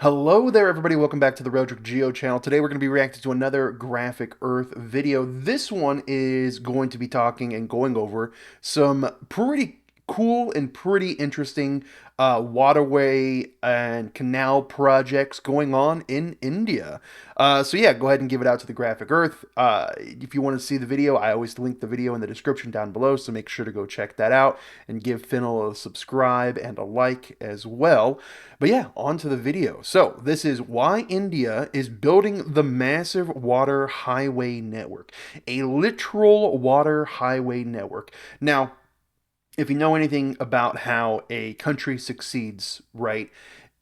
Hello there, everybody. Welcome back to the Roderick Geo channel. Today we're going to be reacting to another Graphic Earth video. This one is going to be talking and going over some pretty cool and pretty interesting waterway and canal projects going on in India. So yeah, go ahead and give it out to the Graphic Earth. If you want to see the video, I always link the video in the description down below, so make sure to go check that out and give Finnel a subscribe and a like as well. But yeah, on to the video. So this is why India is building the massive water highway network, a literal water highway network. Now, if you know anything about how a country succeeds, right,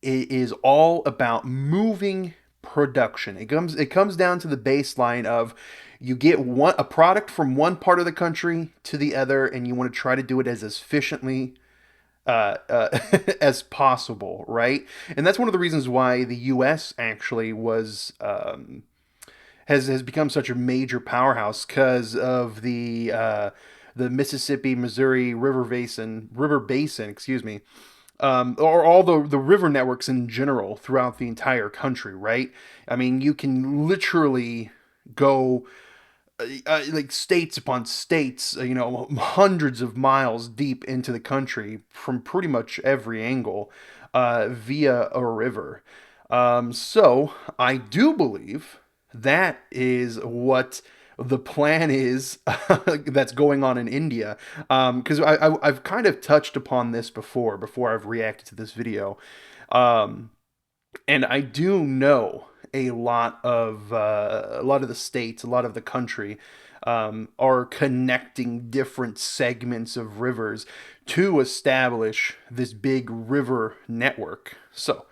it is all about moving production. It comes down to the baseline of you get a product from one part of the country to the other, and you want to try to do it as efficiently as possible, right? And that's one of the reasons why the U.S. actually was has become such a major powerhouse because of the Mississippi Missouri River Basin, excuse me, or all the river networks in general throughout the entire country, right? I mean, you can literally go like states upon states, hundreds of miles deep into the country from pretty much every angle via a river. So I do believe that is what the plan is that's going on in India. Because I've kind of touched upon this before I've reacted to this video. Um, and I do know a lot of the states, a lot of the country, are connecting different segments of rivers to establish this big river network. So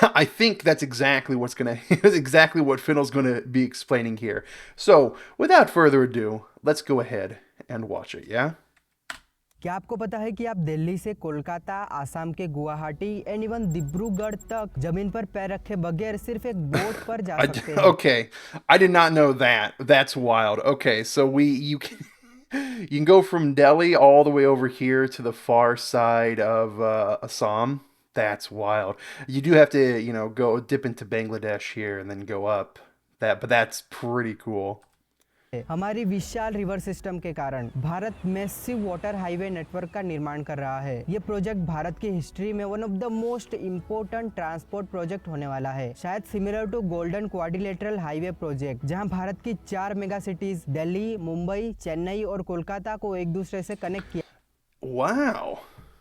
I think that's exactly what's gonna that's exactly what Finnell's gonna be explaining here. So without further ado, let's go ahead and watch it. Yeah. क्या आपको पता है कि आप दिल्ली से कोलकाता, आसाम के Guwahati and even Dibrugarh तक जमीन पर पैर रखे बगैर सिर्फ एक बोट पर जा सकते हैं? Okay, I did not know that. That's wild. Okay, so you can you can go from Delhi all the way over here to the far side of Assam. That's wild. You do have to, go dip into Bangladesh here and then go up. But that's pretty cool. हमारी विशाल river system के कारण Bharat massive water highway network का निर्माण कर रहा है। ये project Bharat की हिस्ट्री में one of the most important transport project होने वाला है, शायद similar to golden quadrilateral highway project, जहां भारत की 4 मेगा सिटीज दिल्ली, मुंबई, चेन्नई और कोलकाता को एक दूसरे से कनेक्ट किया। Wow.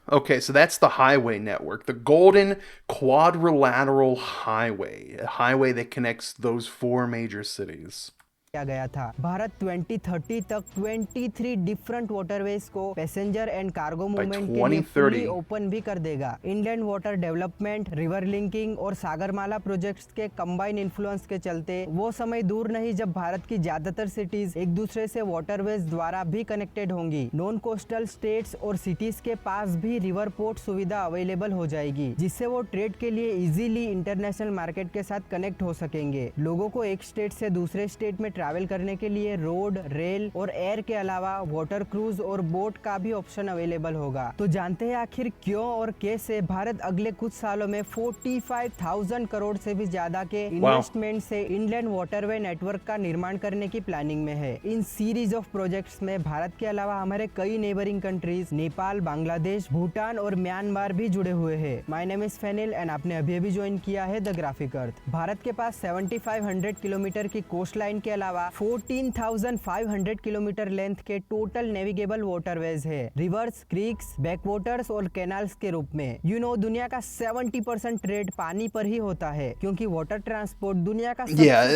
Okay, so that's the highway network, the Golden Quadrilateral Highway, a highway that connects those four major cities. किया गया था। भारत 2030 तक 23 डिफरेंट वाटरवेज को passenger and cargo By movement के लिए फुली 2030. ओपन भी कर देगा। Indian water development, river linking और सागरमाला प्रोजेक्ट्स के कंबाइन इन्फ्लुएंस के चलते वो समय दूर नहीं जब भारत की ज्यादातर सिटीज एक दूसरे से वाटरवेज द्वारा भी कनेक्टेड होंगी। नॉन कोस्टल स्टेट्स और सिटीज के पास भी रिवर पोर्ट सुविधा अवेलेबल हो जाएगी, जिससे वो ट्रेड के लिए इजीली इंटरनेशनल मार्केट के साथ कनेक्ट हो सकेंगे। लोगों को एक स्टेट से दूसरे स्टेट में ट्रैवल करने के लिए रोड, रेल और एयर के अलावा वाटर क्रूज और बोट का भी ऑप्शन अवेलेबल होगा। तो जानते हैं आखिर क्यों और कैसे भारत अगले कुछ सालों में 45,000 करोड़ से भी ज्यादा के इन्वेस्टमेंट से इंडियन वाटरवे नेटवर्क का निर्माण करने की प्लानिंग में है। इन सीरीज ऑफ प्रोजेक्ट्स में भारत के अलावा हमारे कई नेबरिंग कंट्रीज नेपाल, बांग्लादेश, भूटान और म्यांमार भी जुड़े हुए हैं। My name is Fenil and आपने अभी अभी ज्वाइन किया है द ग्राफिक अर्थ। भारत के पास 7500 किलोमीटर की कोस्ट लाइन के अलावा 14,500 किलोमीटर लेंथ के टोटल नेविगेबल वाटरवेज है, रिवर्स, क्रीक्स, बैकवाटर्स और कैनाल्स के रूप में। दुनिया का 70% ट्रेड पानी पर ही होता है, क्योंकि वाटर ट्रांसपोर्ट दुनिया का Yeah,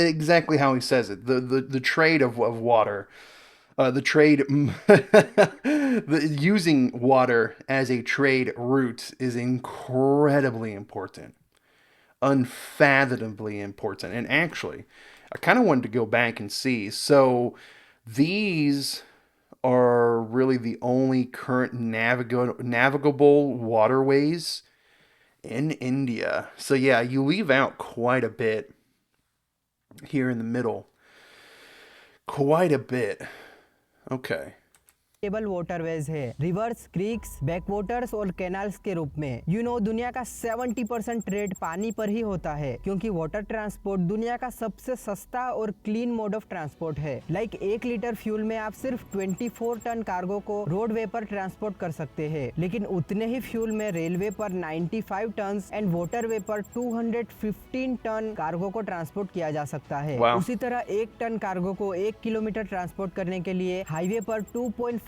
exactly how he says it. The trade of water, the trade, using water as a trade route is incredibly important, unfathomably important. And actually, I kind of wanted to go back and see. So these are really the only current navigable waterways in India. So yeah, you leave out quite a bit here in the middle. Quite a bit. Okay. Table waterways है, reverse, creeks, backwaters और canals के रूप में। दुनिया का 70% trade पानी पर ही होता है, क्योंकि वाटर ट्रांसपोर्ट दुनिया का सबसे सस्ता और क्लीन मोड ऑफ ट्रांसपोर्ट है। 1 लीटर फ्यूल में आप सिर्फ 24 टन कार्गो को रोडवे पर ट्रांसपोर्ट कर सकते हैं, लेकिन उतने ही फ्यूल में रेलवे पर 95 टन एंड वाटरवे पर 215 टन कार्गो को ट्रांसपोर्ट किया जा सकता है। Wow. उसी तरह 1 टन कार्गो को 1 किलोमीटर ट्रांसपोर्ट करने के लिए हाईवे पर 2.50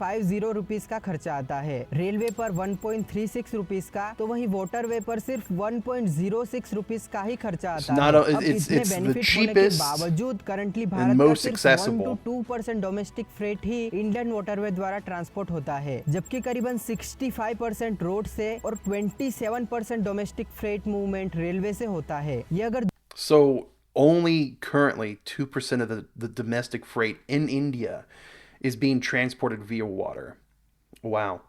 रुपीज का खर्चा आता है, रेलवे पर 1.36 रुपीज का, तो वहीं वाटरवे पर सिर्फ 1.06 रुपीज का ही खर्चा आता है। अब इतने बेनिफिट होने के बावजूद करंटली भारत का सिर्फ 1 to 2% domestic freight he Indian waterway द्वारा ट्रांसपोर्ट होता है, जबकि करीबन 65% रोड से और 27% डोमेस्टिक फ्रेट मूवमेंट रेलवे से होता है। ये अगर So only currently 2% of the domestic freight in India is being transported via water. Wow.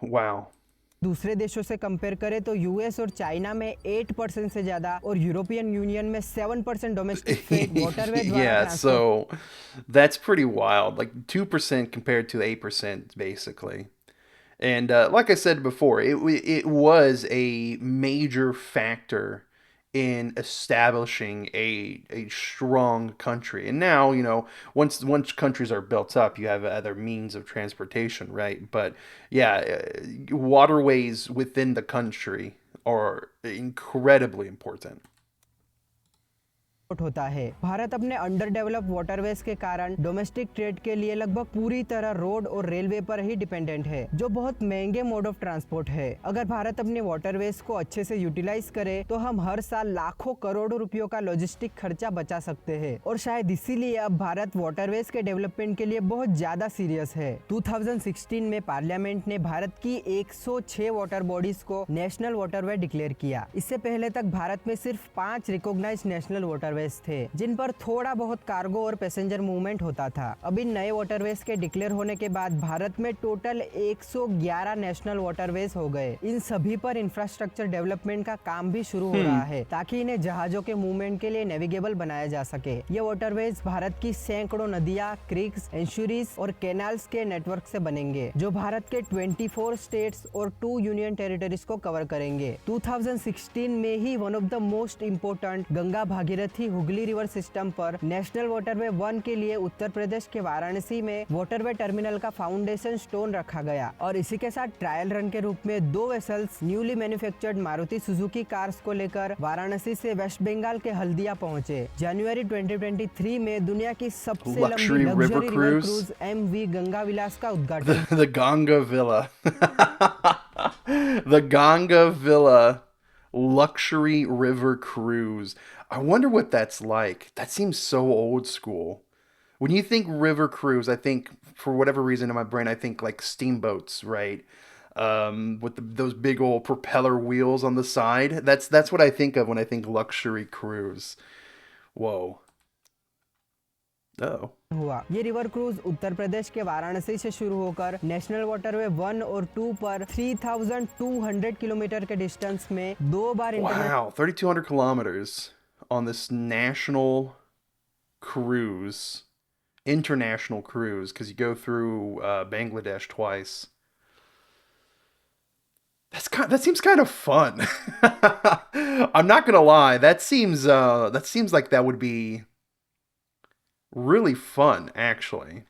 Wow. दूसरे देशों से कंपेयर करें तो यूएस और चाइना में 8% से ज्यादा और यूरोपियन यूनियन में 7% डोमेस्टिक फ्रेट वाटरवे द्वारा Yeah, transport. so that's pretty wild. Like 2% compared to 8%, basically. And like I said before, it was a major factor in establishing a strong country. And now, once countries are built up, you have other means of transportation, right? But yeah, waterways within the country are incredibly important. होता है। भारत अपने under develop waterways के कारण domestic trade के लिए लगभग पूरी तरह रोड और रेलवे पर ही डिपेंडेंट है, जो बहुत महंगे मोड ऑफ ट्रांसपोर्ट है। अगर भारत अपने वाटरवेज को अच्छे से यूटिलाइज करे तो हम हर साल लाखों करोड़ों रुपयों का लॉजिस्टिक खर्चा बचा सकते हैं, और शायद इसीलिए अब भारत वाटरवेज के डेवलपमेंट के लिए बहुत ज्यादा सीरियस है। 2016 में पार्लियामेंट ने भारत की 106 वाटर बॉडीज को नेशनल वाटरवे डिक्लेयर किया। इससे पहले तक भारत में सिर्फ 5 रिकॉग्नाइज्ड नेशनल वाटरवेज थे, जिन पर थोड़ा बहुत कार्गो और पैसेंजर मूवमेंट होता था। अब इन नए वाटरवेज के डिक्लेयर होने के बाद भारत में टोटल 111 नेशनल वाटरवेज हो गए। इन सभी पर इंफ्रास्ट्रक्चर डेवलपमेंट का काम भी शुरू हो रहा है, ताकि इन्हें जहाजों के मूवमेंट के लिए नेविगेबल बनाया जा सके। ये वाटरवेज भारत की सैकड़ों नदियां, क्रीक्स, एंशुरीज और कैनाल्स के नेटवर्क से बनेंगे, जो भारत के 24 स्टेट्स और 2 यूनियन टेरिटरीज को कवर करेंगे। 2016 में ही one of the most important Ganga Bhagirathi Hooghly river system पर नेशनल वाटरवे 1 के लिए उत्तर प्रदेश के वाराणसी में वाटरवे टर्मिनल का फाउंडेशन स्टोन रखा गया, और इसी के साथ ट्रायल रन के रूप में 2 vessels newly manufactured Maruti Suzuki cars को लेकर वाराणसी से वेस्ट बंगाल के हल्दिया पहुंचे। जनवरी 2023 में दुनिया की सबसे लंबी luxury river cruise MV Ganga Vilas का उद्घाटन। The Ganga Villa. The Ganga Villa luxury river cruise. I wonder what that's like. That seems so old school. When you think river cruise, I think, for whatever reason in my brain, I think like steamboats, right? With those big old propeller wheels on the side. That's what I think of when I think luxury cruise. Whoa. Oh. हुआ। ये river cruise उत्तर प्रदेश के वाराणसी से शुरू होकर national waterway 1 और 2 पर 3200 kilometre के distance में 2 बार Wow, 3200 kilometers on this national cruise, international cruise, because you go through Bangladesh twice. That seems kind of fun. I'm not gonna lie. That seems like that would be really fun, actually.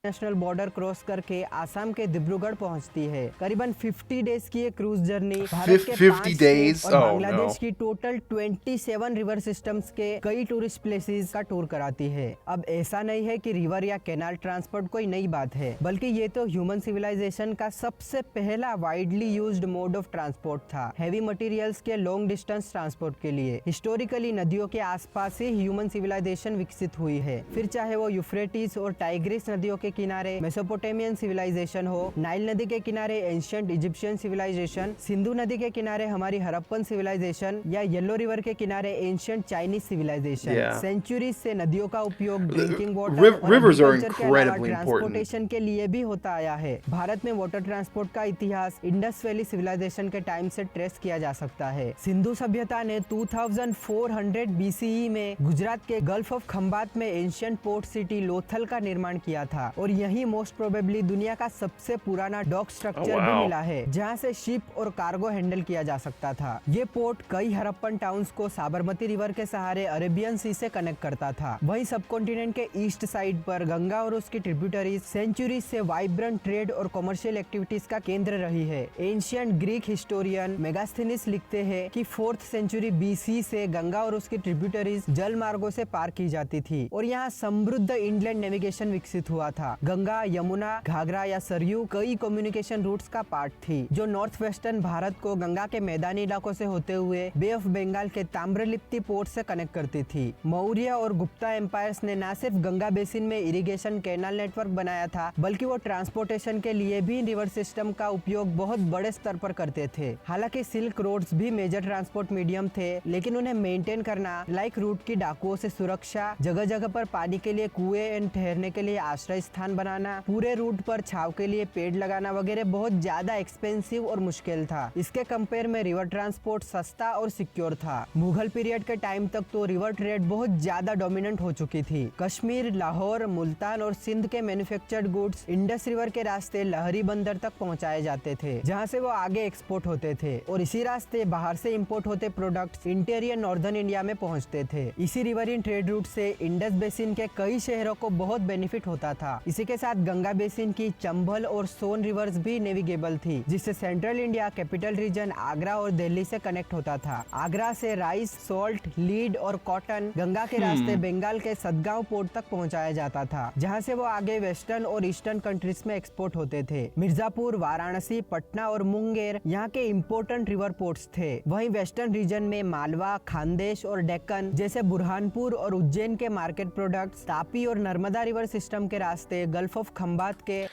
National border cross करके आसाम के डिब्रूगढ़ पहुंचती है। करीबन 50 days की ये cruise journey Bharat के 50 days? और Oh, Bangladesh no. की टोटल 27 रिवर सिस्टम्स के कई टूरिस्ट प्लेसेस का टूर कराती है। अब ऐसा नहीं है कि रिवर या कैनाल ट्रांसपोर्ट कोई नई बात है, बल्कि ये तो ह्यूमन सिविलाइजेशन का सबसे पहला widely used mode of transport था, हैवी मटेरियल्स के लॉन्ग डिस्टेंस ट्रांसपोर्ट के लिए। हिस्टोरिकली नदियों के आसपास ही ह्यूमन सिविलाइजेशन विकसित हुई है, फिर चाहे वो यूफ्रेटिस और टाइग्रिस नदियों के किनारे मेसोपोटामियन सिविलाइजेशन हो, नाइल नदी के किनारे एंशिएंट इजिप्शियन सिविलाइजेशन, सिंधु नदी के किनारे हमारी हड़प्पन सिविलाइजेशन, या येलो रिवर के किनारे एंशिएंट चाइनीज सिविलाइजेशन। सेंचुरीज से नदियों का उपयोग ड्रिंकिंग वाटर और एग्रीकल्चर के अलावा ट्रांसपोर्टेशन के लिए भी होता आया है। भारत में वाटर ट्रांसपोर्ट का इतिहास इंडस वैली सिविलाइजेशन के टाइम से ट्रेस किया जा सकता है। सिंधु सभ्यता ने 2400 BCE में गुजरात के गल्फ ऑफ खंबात में एंशिएंट पोर्ट सिटी लोथल का निर्माण किया था, और यही मोस्ट प्रोबेबली दुनिया का सबसे पुराना डॉक Oh स्ट्रक्चर भी wow. मिला है जहां से शिप और कार्गो हैंडल किया जा सकता था। ये पोर्ट कई हड़प्पन टाउन्स को साबरमती रिवर के सहारे अरेबियन सी से कनेक्ट करता था। वहीं सब कॉन्टिनेंट के ईस्ट साइड पर गंगा और उसकी ट्रिब्यूटरीज सेंचुरी से वाइब्रेंट ट्रेड और कमर्शियल एक्टिविटीज का केंद्र रही है। एंशियंट ग्रीक हिस्टोरियन मेगास्थेनिस लिखते हैं कि 4th सेंचुरी बीसी से गंगा और उसकी ट्रिब्यूटरीज जल मार्गों से पार की जाती थी और यहाँ समृद्ध इंडलैंड नेविगेशन विकसित हुआ था। गंगा, यमुना, घाघरा या सरयू कई कम्युनिकेशन रूट्स का पार्ट थी जो नॉर्थ वेस्टर्न भारत को गंगा के मैदानी इलाकों से होते हुए बे ऑफ बंगाल के ताम्रलिप्ति पोर्ट से कनेक्ट करती थी। मौर्य और गुप्ता एम्पायर्स ने न सिर्फ गंगा बेसिन में इरिगेशन कैनाल नेटवर्क बनाया था बल्कि वो ट्रांसपोर्टेशन के लिए भी रिवर सिस्टम का उपयोग बहुत बड़े स्तर पर करते थे। हालांकि सिल्क रोड्स भी मेजर ट्रांसपोर्ट मीडियम थे, लेकिन उन्हें मेंटेन करना, लाइक रूट की डाकुओं से सुरक्षा, जगह जगह पर पानी के लिए कुएं एंड ठहरने के लिए आश्रय स्थान बनाना, पूरे रूट पर छाव के लिए पेड़ लगाना वगैरह बहुत ज्यादा एक्सपेंसिव और मुश्किल था। इसके कंपेयर में रिवर ट्रांसपोर्ट सस्ता और सिक्योर था। मुगल पीरियड के टाइम तक तो रिवर ट्रेड बहुत ज्यादा डोमिनेंट हो चुकी थी। कश्मीर, लाहौर, मुल्तान और सिंध के मैन्युफैक्चर्ड गुड्स इंडस रिवर के रास्ते लहरी बंदर तक पहुंचाए जाते थे जहां से वो आगे एक्सपोर्ट होते थे और इसी रास्ते बाहर से इंपोर्ट होते प्रोडक्ट्स इंटीरियर नॉर्दर्न इंडिया में पहुंचते थे। इसी रिवरिन ट्रेड रूट से इंडस बेसिन के कई शहरों को बहुत बेनिफिट होता था। इसी के साथ गंगा बेसिन की चंबल और सोन रिवर्स भी नेविगेबल थी जिससे central India capital region Agra और दिल्ली से कनेक्ट होता था। आगरा से राइस, सॉल्ट, लीड और कॉटन गंगा के रास्ते बंगाल के सदगांव पोर्ट तक पहुंचाया जाता था जहां से वो आगे वेस्टर्न और ईस्टर्न कंट्रीज में एक्सपोर्ट होते थे। मिर्जापुर, वाराणसी, पटना और मुंगेर यहाँ के इम्पोर्टेंट रिवर पोर्ट्स थे। वहीं वेस्टर्न रीजन में मालवा, खानदेश और डेक्कन जैसे बुरहानपुर और उज्जैन के मार्केट प्रोडक्ट्स, तापी और नर्मदा रिवर सिस्टम के रास्ते गल्फ ऑफ खंबात के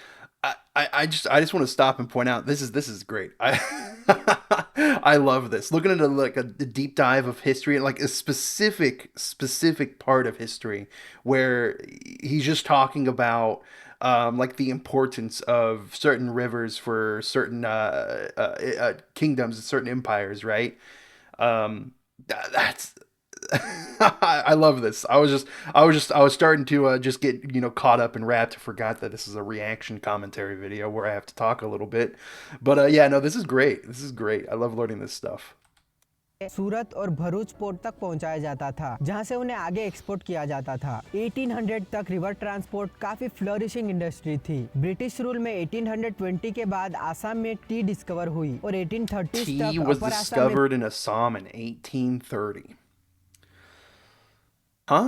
I just want to stop and point out this is great. I love this. Looking at a deep dive of history and like a specific part of history where he's just talking about like the importance of certain rivers for certain kingdoms and certain empires, right? That's I love this. I was starting to just get caught up and wrapped. I forgot that this is a reaction commentary video where I have to talk a little bit. But yeah, no, this is great. This is great. I love learning this stuff. सूरत और Bharuch port तक पहुंचाया जाता था जहां से उन्हें आगे export किया जाता था। 1800 तक रिवर ट्रांसपोर्ट काफी फ्लरिशिंग इंडस्ट्री थी। ब्रिटिश रूल में 1820 के बाद आसाम में टी डिस्कवर हुई और 1830 Tea तक was अपर आसाम में discovered in Assam in 1830. Huh?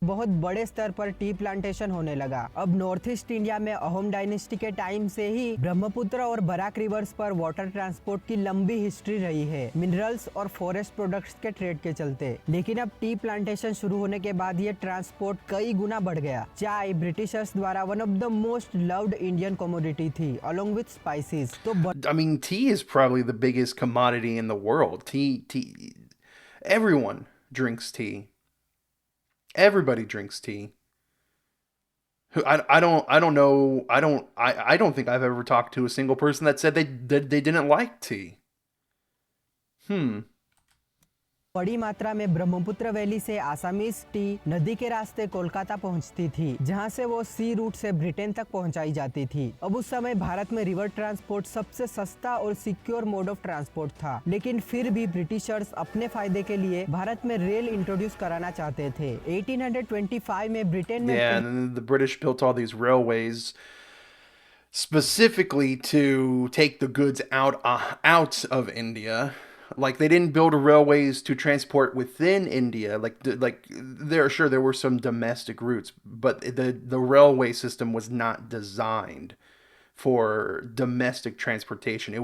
बहुत बड़े स्तर पर टी प्लांटेशन होने लगा। अब नॉर्थ ईस्ट इंडिया में अहोम डायनेस्टी के टाइम से ही ब्रह्मपुत्र और बराक रिवर्स पर वाटर ट्रांसपोर्ट की लंबी हिस्ट्री रही है मिनरल्स और फॉरेस्ट प्रोडक्ट्स के ट्रेड के चलते। लेकिन अब टी प्लांटेशन शुरू होने के बाद ये ट्रांसपोर्ट कई गुना बढ़ गया। चाय ब्रिटिशर्स द्वारा one of the most loved Indian commodity थी अलोंग विथ स्पाइसेस। तो I mean, tea is probably the biggest commodity in the world. Tea. Everyone drinks tea. Everybody drinks tea. I don't think I've ever talked to a single person that said they didn't like tea. Hmm. बड़ी मात्रा में Brahmaputra valley से Assamese T नदी के रास्ते कोलकाता पहुंचती थी जहां से वो सी रूट से ब्रिटेन तक पहुंचाई जाती थी। अब उस समय भारत में रिवर ट्रांसपोर्ट सबसे सस्ता और सिक्योर मोड ऑफ ट्रांसपोर्ट था, लेकिन फिर भी ब्रिटिशर्स अपने फायदे के लिए भारत में रेल इंट्रोड्यूस कराना चाहते थे। 1825 में ब्रिटेन में Yeah, and then the British built all these railways specifically to take the goods out of India. Like they didn't build railways to transport within India. There were some domestic routes, but the railway system was not designed for domestic transportation. It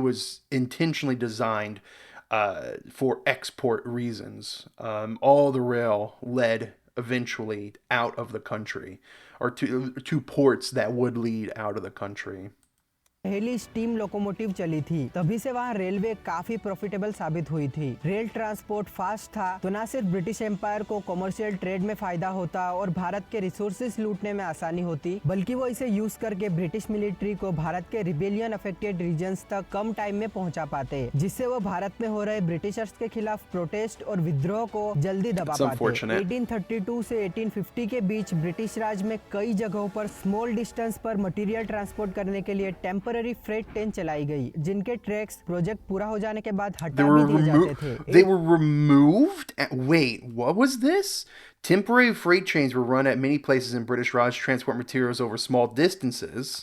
was intentionally designed for export reasons. All the rail led eventually out of the country, or to ports that would lead out of the country. पहली steam locomotive चली थी, तभी से वहाँ railway काफी profitable साबित हुई थी। रेल ट्रांसपोर्ट फास्ट था तो न सिर्फ ब्रिटिश एम्पायर को कमर्शियल ट्रेड में फायदा होता और भारत के रिसोर्सेज लूटने में आसानी होती, बल्कि वो इसे यूज करके ब्रिटिश मिलिट्री को भारत के रिबेलियन अफेक्टेड रीजन्स तक कम टाइम में पहुंचा पाते, जिससे वो भारत में हो रहे ब्रिटिशर्स के खिलाफ प्रोटेस्ट और विद्रोह को जल्दी दबा It's पाते। unfortunate. 1832 से 1850 के बीच ब्रिटिश राज में कई जगहों पर स्मॉल डिस्टेंस पर मटेरियल ट्रांसपोर्ट करने के लिए टेम्पररी फ्रेट ट्रेन चलाई गई, जिनके ट्रैक्स प्रोजेक्ट पूरा हो जाने के बाद They हटा were भी दिए जाते removed. थे। They were removed. Wait, what was this? Temporary freight trains were run at many places in British Raj to transport materials over small distances,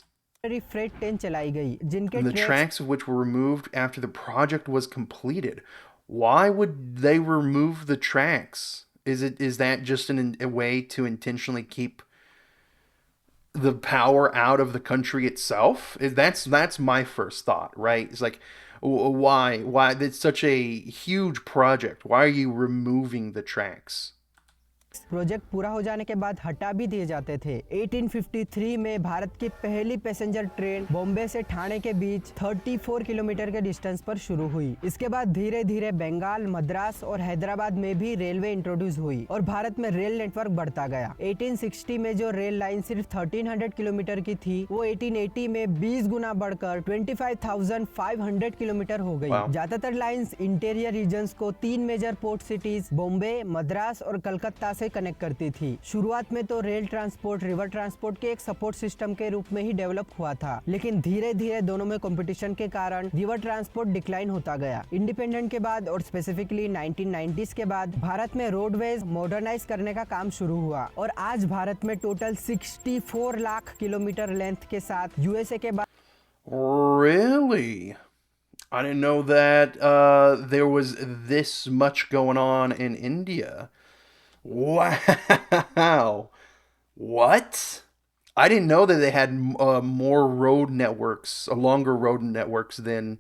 temporary freight train चलाई गई, जिनके and the tracks tracks of which were removed after the project was completed. Why would they remove the tracks? Is that just a way to intentionally keep the power out of the country itself? That's my first thought, right? It's like, why it's such a huge project, why are you removing the tracks? Project पूरा हो जाने के बाद हटा भी दिए जाते थे। 1853 में भारत की पहली पैसेंजर ट्रेन बॉम्बे से ठाणे के बीच 34 किलोमीटर के डिस्टेंस पर शुरू हुई। इसके बाद धीरे धीरे बंगाल, मद्रास और हैदराबाद में भी रेलवे इंट्रोड्यूस हुई और भारत में रेल नेटवर्क बढ़ता गया। 1860 में जो रेल लाइन सिर्फ 1300 किलोमीटर की थी, वो 1880 में 20 गुना बढ़कर 25,500 किलोमीटर हो गई। Wow. ज्यादातर लाइंस इंटीरियर रीजन्स को 3 major port cities Bombay, Madras और कलकत्ता से कनेक्ट करती थी। शुरुआत में तो रेल ट्रांसपोर्ट रिवर ट्रांसपोर्ट के एक सपोर्ट सिस्टम के रूप में ही डेवलप हुआ था, लेकिन धीरे धीरे दोनों में कंपटीशन के कारण रिवर ट्रांसपोर्ट डिक्लाइन होता गया। इंडिपेंडेंट के बाद और स्पेसिफिकली 1990s के बाद भारत में रोडवेज मॉडर्नाइज करने का काम शुरू हुआ और आज भारत में टोटल 64 लाख किलोमीटर लेंथ के साथ यूएसए के बाद Really? I didn't know that there was this much going on in India. Wow. What? I didn't know that they had more road networks, longer road networks than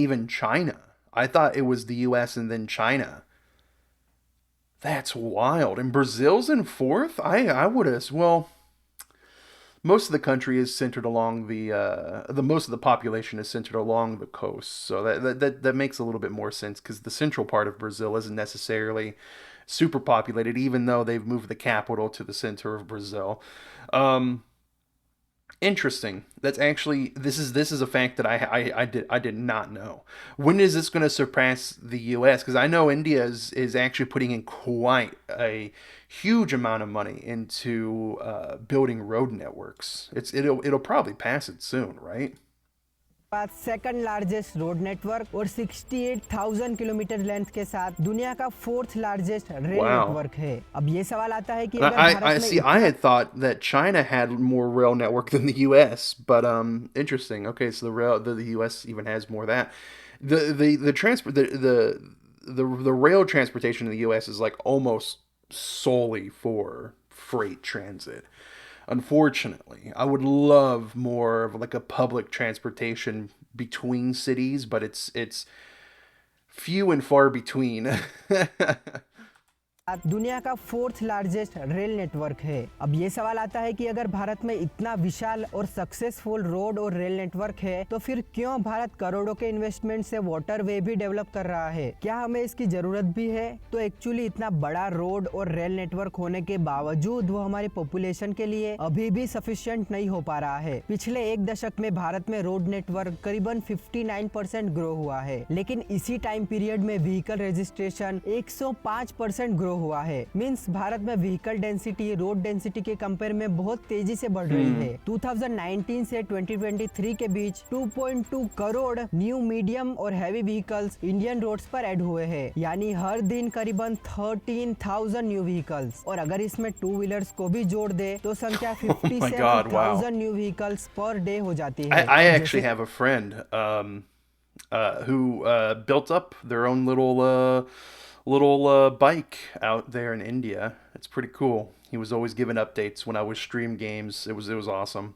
even China. I thought it was the US and then China. That's wild. And Brazil's in fourth? I would have, well, most of the country is centered along the most of the population is centered along the coast, so that makes a little bit more sense because the central part of Brazil isn't necessarily super populated, even though they've moved the capital to the center of Brazil. Um, Interesting. That's actually this is a fact that I did not know. When is this going to surpass the U.S.? Because I know India is actually putting in quite a huge amount of money into building road networks. It'll probably pass it soon, right? Second largest road network और 68,000 kilometre length के साथ दुनिया का fourth largest rail Wow. Network है। अब ये सवाल आता है कि अगर I भारत में see. I had thought that China had more rail network than the U.S., but interesting. Okay, so the U.S. even has more of that. The transport the rail transportation in the U.S. is like almost solely for freight transit. Unfortunately, I would love more of like a public transportation between cities, but it's few and far between. दुनिया का fourth largest rail network है। अब ये सवाल आता है कि अगर भारत में इतना विशाल और सक्सेसफुल रोड और रेल नेटवर्क है, तो फिर क्यों भारत करोड़ों के इन्वेस्टमेंट से वाटरवे भी डेवलप कर रहा है? क्या हमें इसकी जरूरत भी है? तो एक्चुअली इतना बड़ा रोड और रेल नेटवर्क होने के बावजूद वो हमारी पॉपुलेशन के लिए अभी भी सफिशिएंट नहीं हो पा रहा है। पिछले एक दशक में भारत में रोड नेटवर्क करीबन 59% ग्रो हुआ है, लेकिन इसी टाइम पीरियड में व्हीकल रजिस्ट्रेशन 105% ग्रो हुआ है। मींस भारत में व्हीकल डेंसिटी रोड डेंसिटी के कंपेयर में बहुत तेजी से बढ़ रही है। 2019 से 2023 के बीच 2.2 करोड़ न्यू मीडियम और हैवी व्हीकल्स इंडियन रोड्स पर ऐड हुए हैं, यानी हर दिन करीबन 13,000 न्यू व्हीकल्स। और अगर इसमें टू व्हीलर्स को भी जोड़ दे तो संख्या 57,000 न्यू व्हीकल्स पर डे हो जाती है। I actually have a friend who built up their own little bike out there in India. It's pretty cool. He was always giving updates when I would stream games. It was awesome.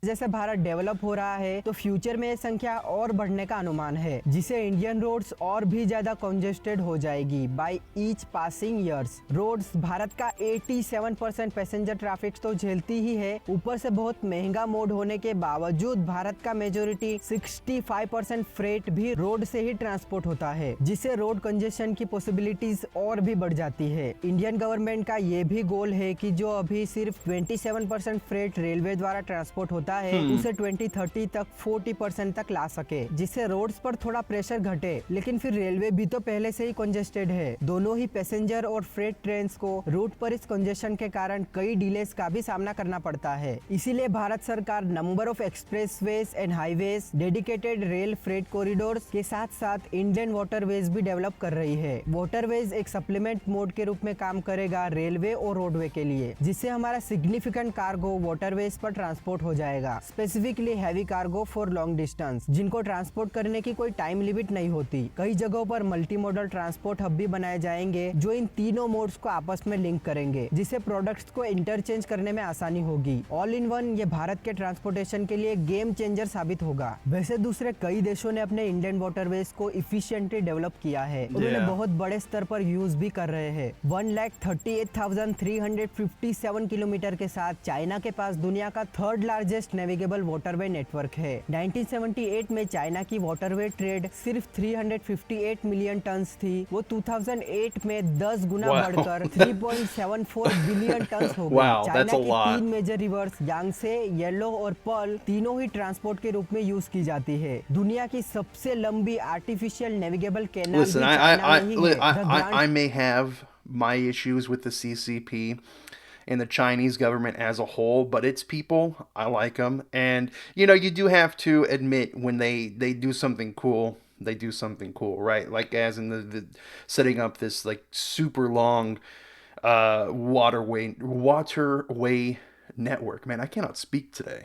जैसे Bharat develop हो रहा है तो future में ये संख्या और बढ़ने का अनुमान है, जिससे इंडियन रोड्स और भी ज्यादा कंजेस्टेड हो जाएगी by each passing years. Roads Bharat का 87% पैसेंजर ट्रैफिक तो झेलती ही है, ऊपर से बहुत महंगा मोड होने के बावजूद भारत का मेजोरिटी 65% फ्रेट भी रोड से ही ट्रांसपोर्ट होता है, जिससे रोड कंजेशन की पॉसिबिलिटीज और भी बढ़ जाती है। इंडियन गवर्नमेंट का ये भी गोल है कि जो अभी सिर्फ 27% फ्रेट रेलवे द्वारा ट्रांसपोर्ट होता है उसे 2030 तक 40% तक ला सके, जिससे रोड्स पर थोड़ा प्रेशर घटे। लेकिन फिर रेलवे भी तो पहले से ही कंजेस्टेड है, दोनों ही पैसेंजर और फ्रेट ट्रेन्स को रूट पर इस कंजेशन के कारण कई डिलेस का भी सामना करना पड़ता है। इसीलिए भारत सरकार number of expressways and highways, dedicated rail freight corridors के साथ साथ इंडियन वाटरवेज भी डेवलप कर रही है। वाटरवेज एक सप्लीमेंट मोड के रूप में काम करेगा रेलवे और रोडवे के लिए, जिससे हमारा सिग्निफिकेंट कार्गो वाटरवेज पर ट्रांसपोर्ट हो जाएगा, specifically heavy cargo for long distance, जिनको ट्रांसपोर्ट करने की कोई टाइम लिमिट नहीं होती। कई जगहों पर मल्टी मॉडल ट्रांसपोर्ट हब भी बनाए जाएंगे जो इन तीनों मोड्स को आपस में लिंक करेंगे, जिससे प्रोडक्ट्स को इंटरचेंज करने में आसानी होगी। ऑल इन वन ये भारत के ट्रांसपोर्टेशन के लिए गेम चेंजर साबित होगा। वैसे दूसरे कई देशों ने अपने इंडियन वाटरवेज को इफिशिएंटली डेवलप किया है और उन्हें बहुत बड़े स्तर पर यूज भी कर रहे हैं। 1,38,357 किलोमीटर के साथ चाइना के पास दुनिया का third largest navigable waterway network है। 1978 में चाइना की वाटरवे ट्रेड सिर्फ 358 मिलियन टन्स थी, वो 2008 में 10 गुना बढ़कर 3.74 बिलियन टन्स हो गई। चाइना की 3 मेजर रिवर्स यांगसे, येलो और पर्ल तीनों ही ट्रांसपोर्ट के रूप में यूज की जाती है। दुनिया की सबसे लंबी आर्टिफिशियल नेविगेबल कैनाल भी चाइना में ही है। I may have my issues with the CCP and the Chinese government as a whole, but its people, I like them. And you know, you do have to admit when they do something cool, they do something cool, right? Like as in the setting up this like super long waterway network. Man, I cannot speak today.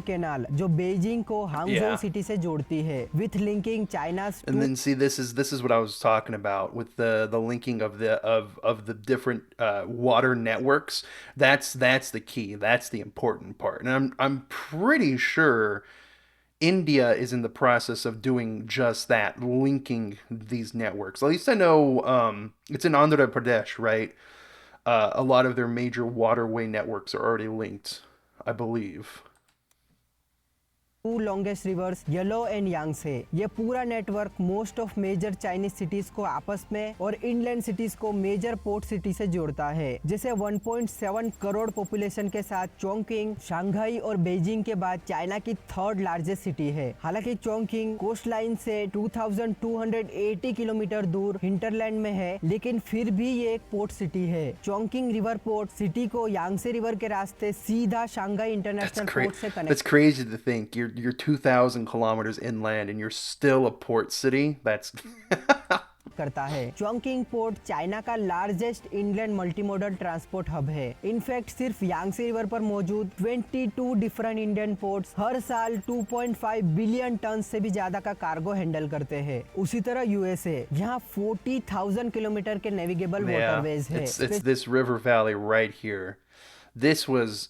Canal जो Beijing को Hangzhou city से जोड़ती है, with linking China. And then see, this is what I was talking about with the linking of the different water networks. That's the key. That's the important part. And I'm pretty sure India is in the process of doing just that, linking these networks. At least I know it's in Andhra Pradesh, right? A lot of their major waterway networks are already linked, I believe. Two longest rivers yellow and Yangtze, ये पूरा network most of major Chinese cities को आपस में और inland cities को major port city से जोड़ता है। जैसे 1.7 करोड़ पॉपुलेशन के साथ चोंगकिंग शंघाई और बीजिंग के बाद चाइना की थर्ड लार्जेस्ट सिटी है। हालांकि चोंगकिंग कोस्ट लाइन से 2280 किलोमीटर दूर हिंटरलैंड में है, लेकिन फिर भी ये एक पोर्ट सिटी है। चोंगकिंग रिवर पोर्ट सिटी को यांगसे रिवर के रास्ते सीधा शंघाई इंटरनेशनल पोर्ट से connect. That's crazy to think. You're 2,000 kilometers inland and you're still a port city. That's करता है। चोंगकिंग पोर्ट चाइना का largest inland multimodal transport hub है। In fact सिर्फ यांगसे रिवर पर मौजूद 22 डिफरेंट इंडियन पोर्ट्स हर साल 2.5 billion ton से भी ज्यादा का कार्गो हैंडल करते हैं। उसी तरह यूएसए, यहाँ 40,000 किलोमीटर के नेविगेबल वाटरवेज है। It's this river valley right here. This was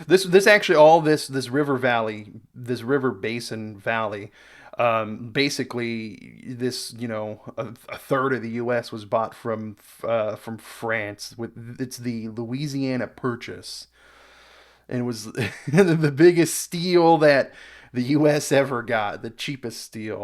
this actually all this river valley, this river basin valley, basically this, you know, a third of the U.S. was bought from France. It's the Louisiana Purchase, and it was the biggest steal that the U.S. ever got, the cheapest steal.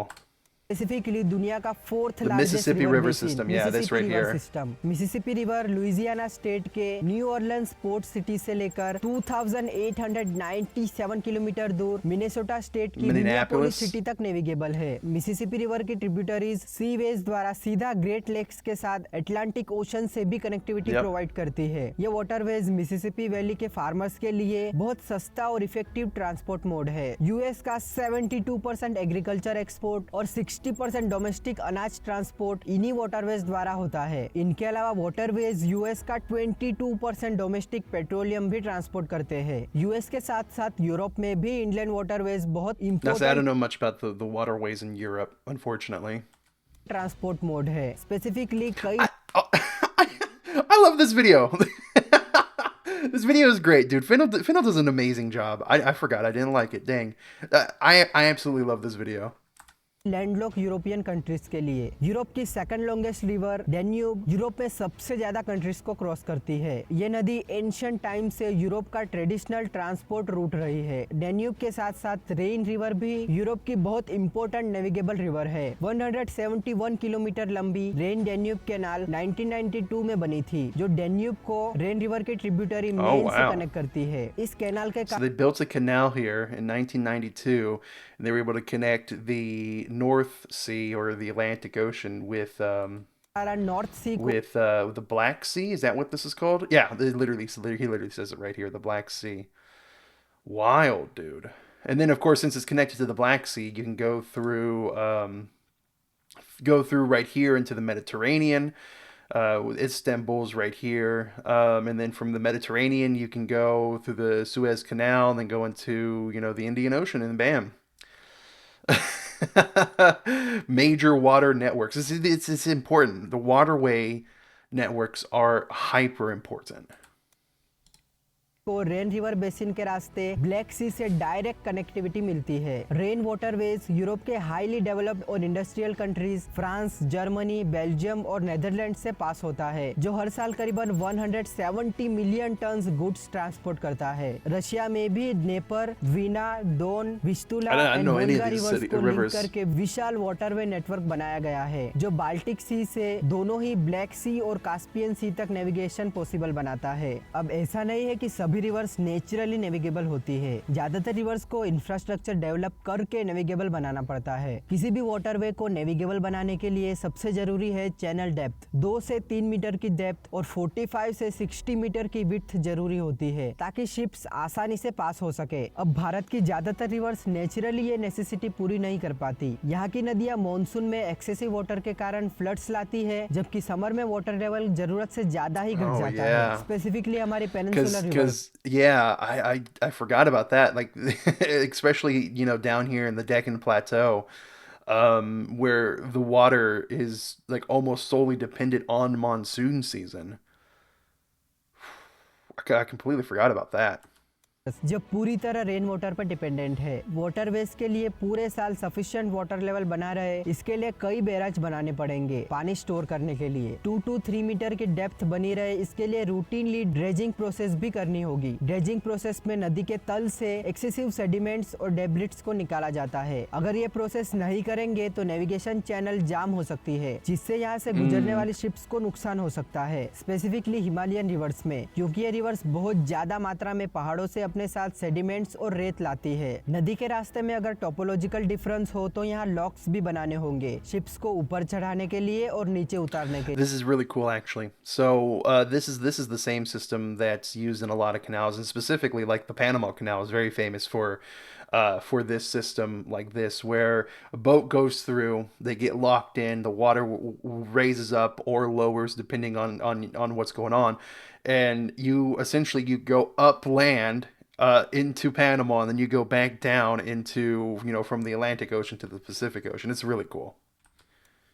Specifically दुनिया का fourth Mississippi River System, yeah, that's right here. Mississippi river Louisiana state के new Orleans port city से लेकर 2897 kilometre दूर Minnesota state की Minneapolis city तक navigable है। Mississippi river की ट्रिब्यूटरीज सीवेज द्वारा सीधा ग्रेट लेक्स के साथ अटलांटिक ओशन से भी कनेक्टिविटी प्रोवाइड करती है। ये वाटरवेज मिसिसिपी वैली के फार्मर्स के लिए बहुत सस्ता और इफेक्टिव ट्रांसपोर्ट मोड है। यूएस का 72% एग्रीकल्चर एक्सपोर्ट और 60% डोमेस्टिक अनाज ट्रांसपोर्ट इन्हीं वाटरवेज द्वारा होता है। इनके अलावा वाटरवेज यूएस का 22% डोमेस्टिक पेट्रोलियम भी ट्रांसपोर्ट करते हैं। यूएस के साथ साथ यूरोप में भी इंडियन वाटरवेज बहुत I don't know much about the waterways in Europe, unfortunately. Transport mode है। स्पेसिफिकली कई I love this video. This video is great, dude. Fennel does an amazing job. I forgot I didn't like it. Dang. I absolutely love this video. Landlock European countries के लिए Europe की second longest river Danube Europe में सबसे ज्यादा countries को cross करती है। ये नदी एंशिएंट टाइम से यूरोप का ट्रेडिशनल ट्रांसपोर्ट रूट रही है। डेन्यूब के साथ साथ रेन रिवर भी यूरोप की बहुत इंपॉर्टेंट नेविगेबल रिवर है। 171 किलोमीटर लंबी रेन डेन्यूब कैनाल 1992 में बनी थी, जो डेन्यूब को रेन रिवर के ट्रिब्यूटरी मेन से कनेक्ट करती है। इस कैनाल के So they built a canal here in 1992, and they were able to connect the North Sea or the Atlantic Ocean with North Sea with the Black Sea. Is that what this is called? Yeah, he literally says it right here, the Black Sea. Wild, dude. And then of course, since it's connected to the Black Sea, you can go through right here into the Mediterranean. Istanbul's right here, and then from the Mediterranean you can go through the Suez Canal and then go into the Indian Ocean, and bam. Major water networks. It's important. The waterway networks are hyper important. को rain river basin के रास्ते black सी से direct connectivity मिलती है। Rain waterways Europe के highly developed और industrial countries France, Germany, Belgium और Netherlands से पास होता है, जो हर साल करीबन 170 मिलियन टन्स गुड्स ट्रांसपोर्ट करता है। रशिया में भी Dnieper, Dvina, Don, Vistula and Volga rivers को लिंक करके विशाल वाटरवे नेटवर्क बनाया गया है, जो बाल्टिक सी से दोनों ही ब्लैक सी और कास्पियन सी तक नेविगेशन पॉसिबल बनाता है। अब ऐसा नहीं है कि सभी रिवर्स नेचुरली नेविगेबल होती है। ज्यादातर रिवर्स को इंफ्रास्ट्रक्चर डेवलप करके नेविगेबल बनाना पड़ता है। किसी भी वाटरवे को नेविगेबल बनाने के लिए सबसे जरूरी है चैनल डेप्थ। 2 से 3 मीटर की डेप्थ और 45 से 60 मीटर की विड्थ जरूरी होती है, ताकि शिप्स आसानी से पास हो सके। अब भारत की ज्यादातर रिवर्स नेचुरली ये नेसेसिटी पूरी नहीं कर पाती। यहाँ की नदियाँ मॉनसून में एक्सेसिव वाटर के कारण फ्लड्स लाती है, जबकि समर में वाटर लेवल जरूरत से ज्यादा ही घट जाता है। स्पेसिफिकली हमारे peninsular reverse. Yeah, I forgot about that. Like, especially, down here in the Deccan Plateau, where the water is like almost solely dependent on monsoon season. I completely forgot about that. जो पूरी तरह rain water पर dependent है। Waterways के लिए पूरे साल sufficient water level बना रहे, इसके लिए कई बैराज बनाने पड़ेंगे पानी स्टोर करने के लिए। 2 to 3 मीटर की डेप्थ बनी रहे, इसके लिए रूटीनली ड्रेजिंग प्रोसेस भी करनी होगी। ड्रेजिंग प्रोसेस में नदी के तल से एक्सेसिव सेडिमेंट्स और डेब्रिट्स को निकाला जाता है। अगर ये प्रोसेस नहीं करेंगे तो नेविगेशन चैनल जाम हो सकती है, जिससे यहाँ से गुजरने वाली शिप्स को नुकसान हो सकता है, स्पेसिफिकली हिमालयन रिवर्स में, क्योंकि ये रिवर्स बहुत ज्यादा मात्रा में पहाड़ों से अपने साथ सेडिमेंट्स और रेत लाती है। नदी के रास्ते में अगर टोपोलॉजिकल डिफरेंस हो तो यहाँ लॉक्स भी बनाने होंगे, शिप्स को ऊपर चढ़ाने के लिए और नीचे उतारने के लिए। This is really cool, actually. So this is the same system that's used in a lot of canals, and specifically like the Panama Canal is very famous for this system like this, where a boat goes through, they get locked in, the water raises up or lowers depending on what's going on, and you go upland into Panama, and then you go back down into, from the Atlantic Ocean to the Pacific Ocean. It's really cool.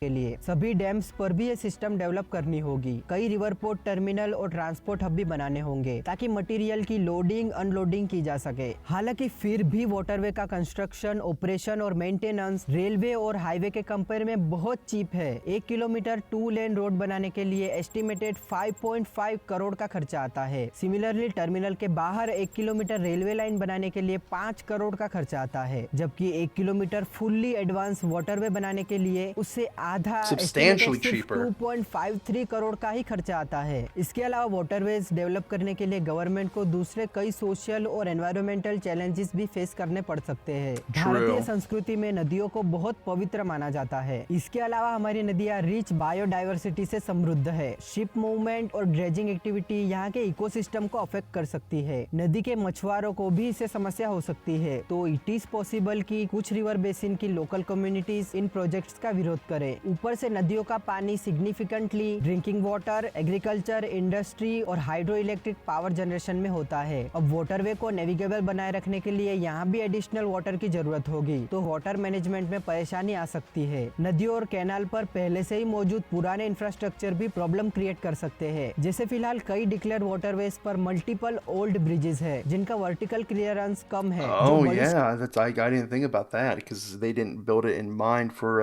के लिए सभी dams पर भी ये system develop करनी होगी। कई river port terminal और ट्रांसपोर्ट हब भी बनाने होंगे, ताकि मटेरियल की लोडिंग अनलोडिंग की जा सके। हालांकि फिर भी वाटरवे का कंस्ट्रक्शन, ऑपरेशन और मेंटेनेंस रेलवे और हाईवे के कंपेयर में बहुत चीप है। 1 किलोमीटर 2 लेन रोड बनाने के लिए एस्टिमेटेड 5.5 करोड़ का खर्चा आता है। सिमिलरली टर्मिनल के बाहर 1 किलोमीटर रेलवे लाइन बनाने के लिए 5 करोड़ का खर्चा आता है, जबकि 1 किलोमीटर फुल्ली एडवांस वाटरवे बनाने के लिए उससे आधा Substantially cheaper. 2.53 करोड़ का ही खर्चा आता है। इसके अलावा वाटरवेज डेवलप करने के लिए गवर्नमेंट को दूसरे कई सोशल और एनवायरमेंटल चैलेंजेस भी फेस करने पड़ सकते हैं। भारतीय संस्कृति में नदियों को बहुत पवित्र माना जाता है। इसके अलावा हमारी नदियाँ रिच बायोडाइवर्सिटी से समृद्ध है। शिप मूवमेंट और ड्रेजिंग एक्टिविटी यहाँ के इकोसिस्टम को अफेक्ट कर सकती है। नदी के मछुआरों को भी इससे समस्या हो सकती है। तो इट इज पॉसिबल कि कुछ रिवर बेसिन की लोकल कम्युनिटीज इन प्रोजेक्ट्स का विरोध करें। ऊपर से नदियों का पानी significantly drinking water, agriculture, industry और हाइड्रो इलेक्ट्रिक पावर जनरेशन में होता है। अब वाटरवे को नेविगेबल बनाए रखने के लिए यहाँ भी एडिशनल वाटर की जरूरत होगी, तो वाटर मैनेजमेंट में परेशानी आ सकती है। नदियों और कैनाल पर पहले से ही मौजूद पुराने इंफ्रास्ट्रक्चर भी प्रॉब्लम क्रिएट कर सकते हैं। जैसे फिलहाल कई डिक्लेयर्ड वाटरवेज पर मल्टीपल ओल्ड ब्रिजेस है जिनका वर्टिकल क्लियरेंस कम है, जो Oh बड़ी yeah, that's I didn't think about that because they didn't build it in mind for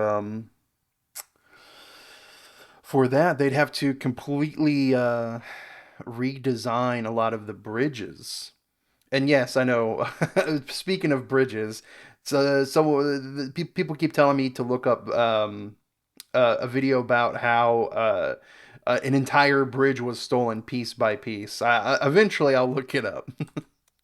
that. They'd have to completely redesign a lot of the bridges. And yes, I know. Speaking of bridges, people keep telling me to look up a video about how an entire bridge was stolen piece by piece. Eventually, I'll look it up.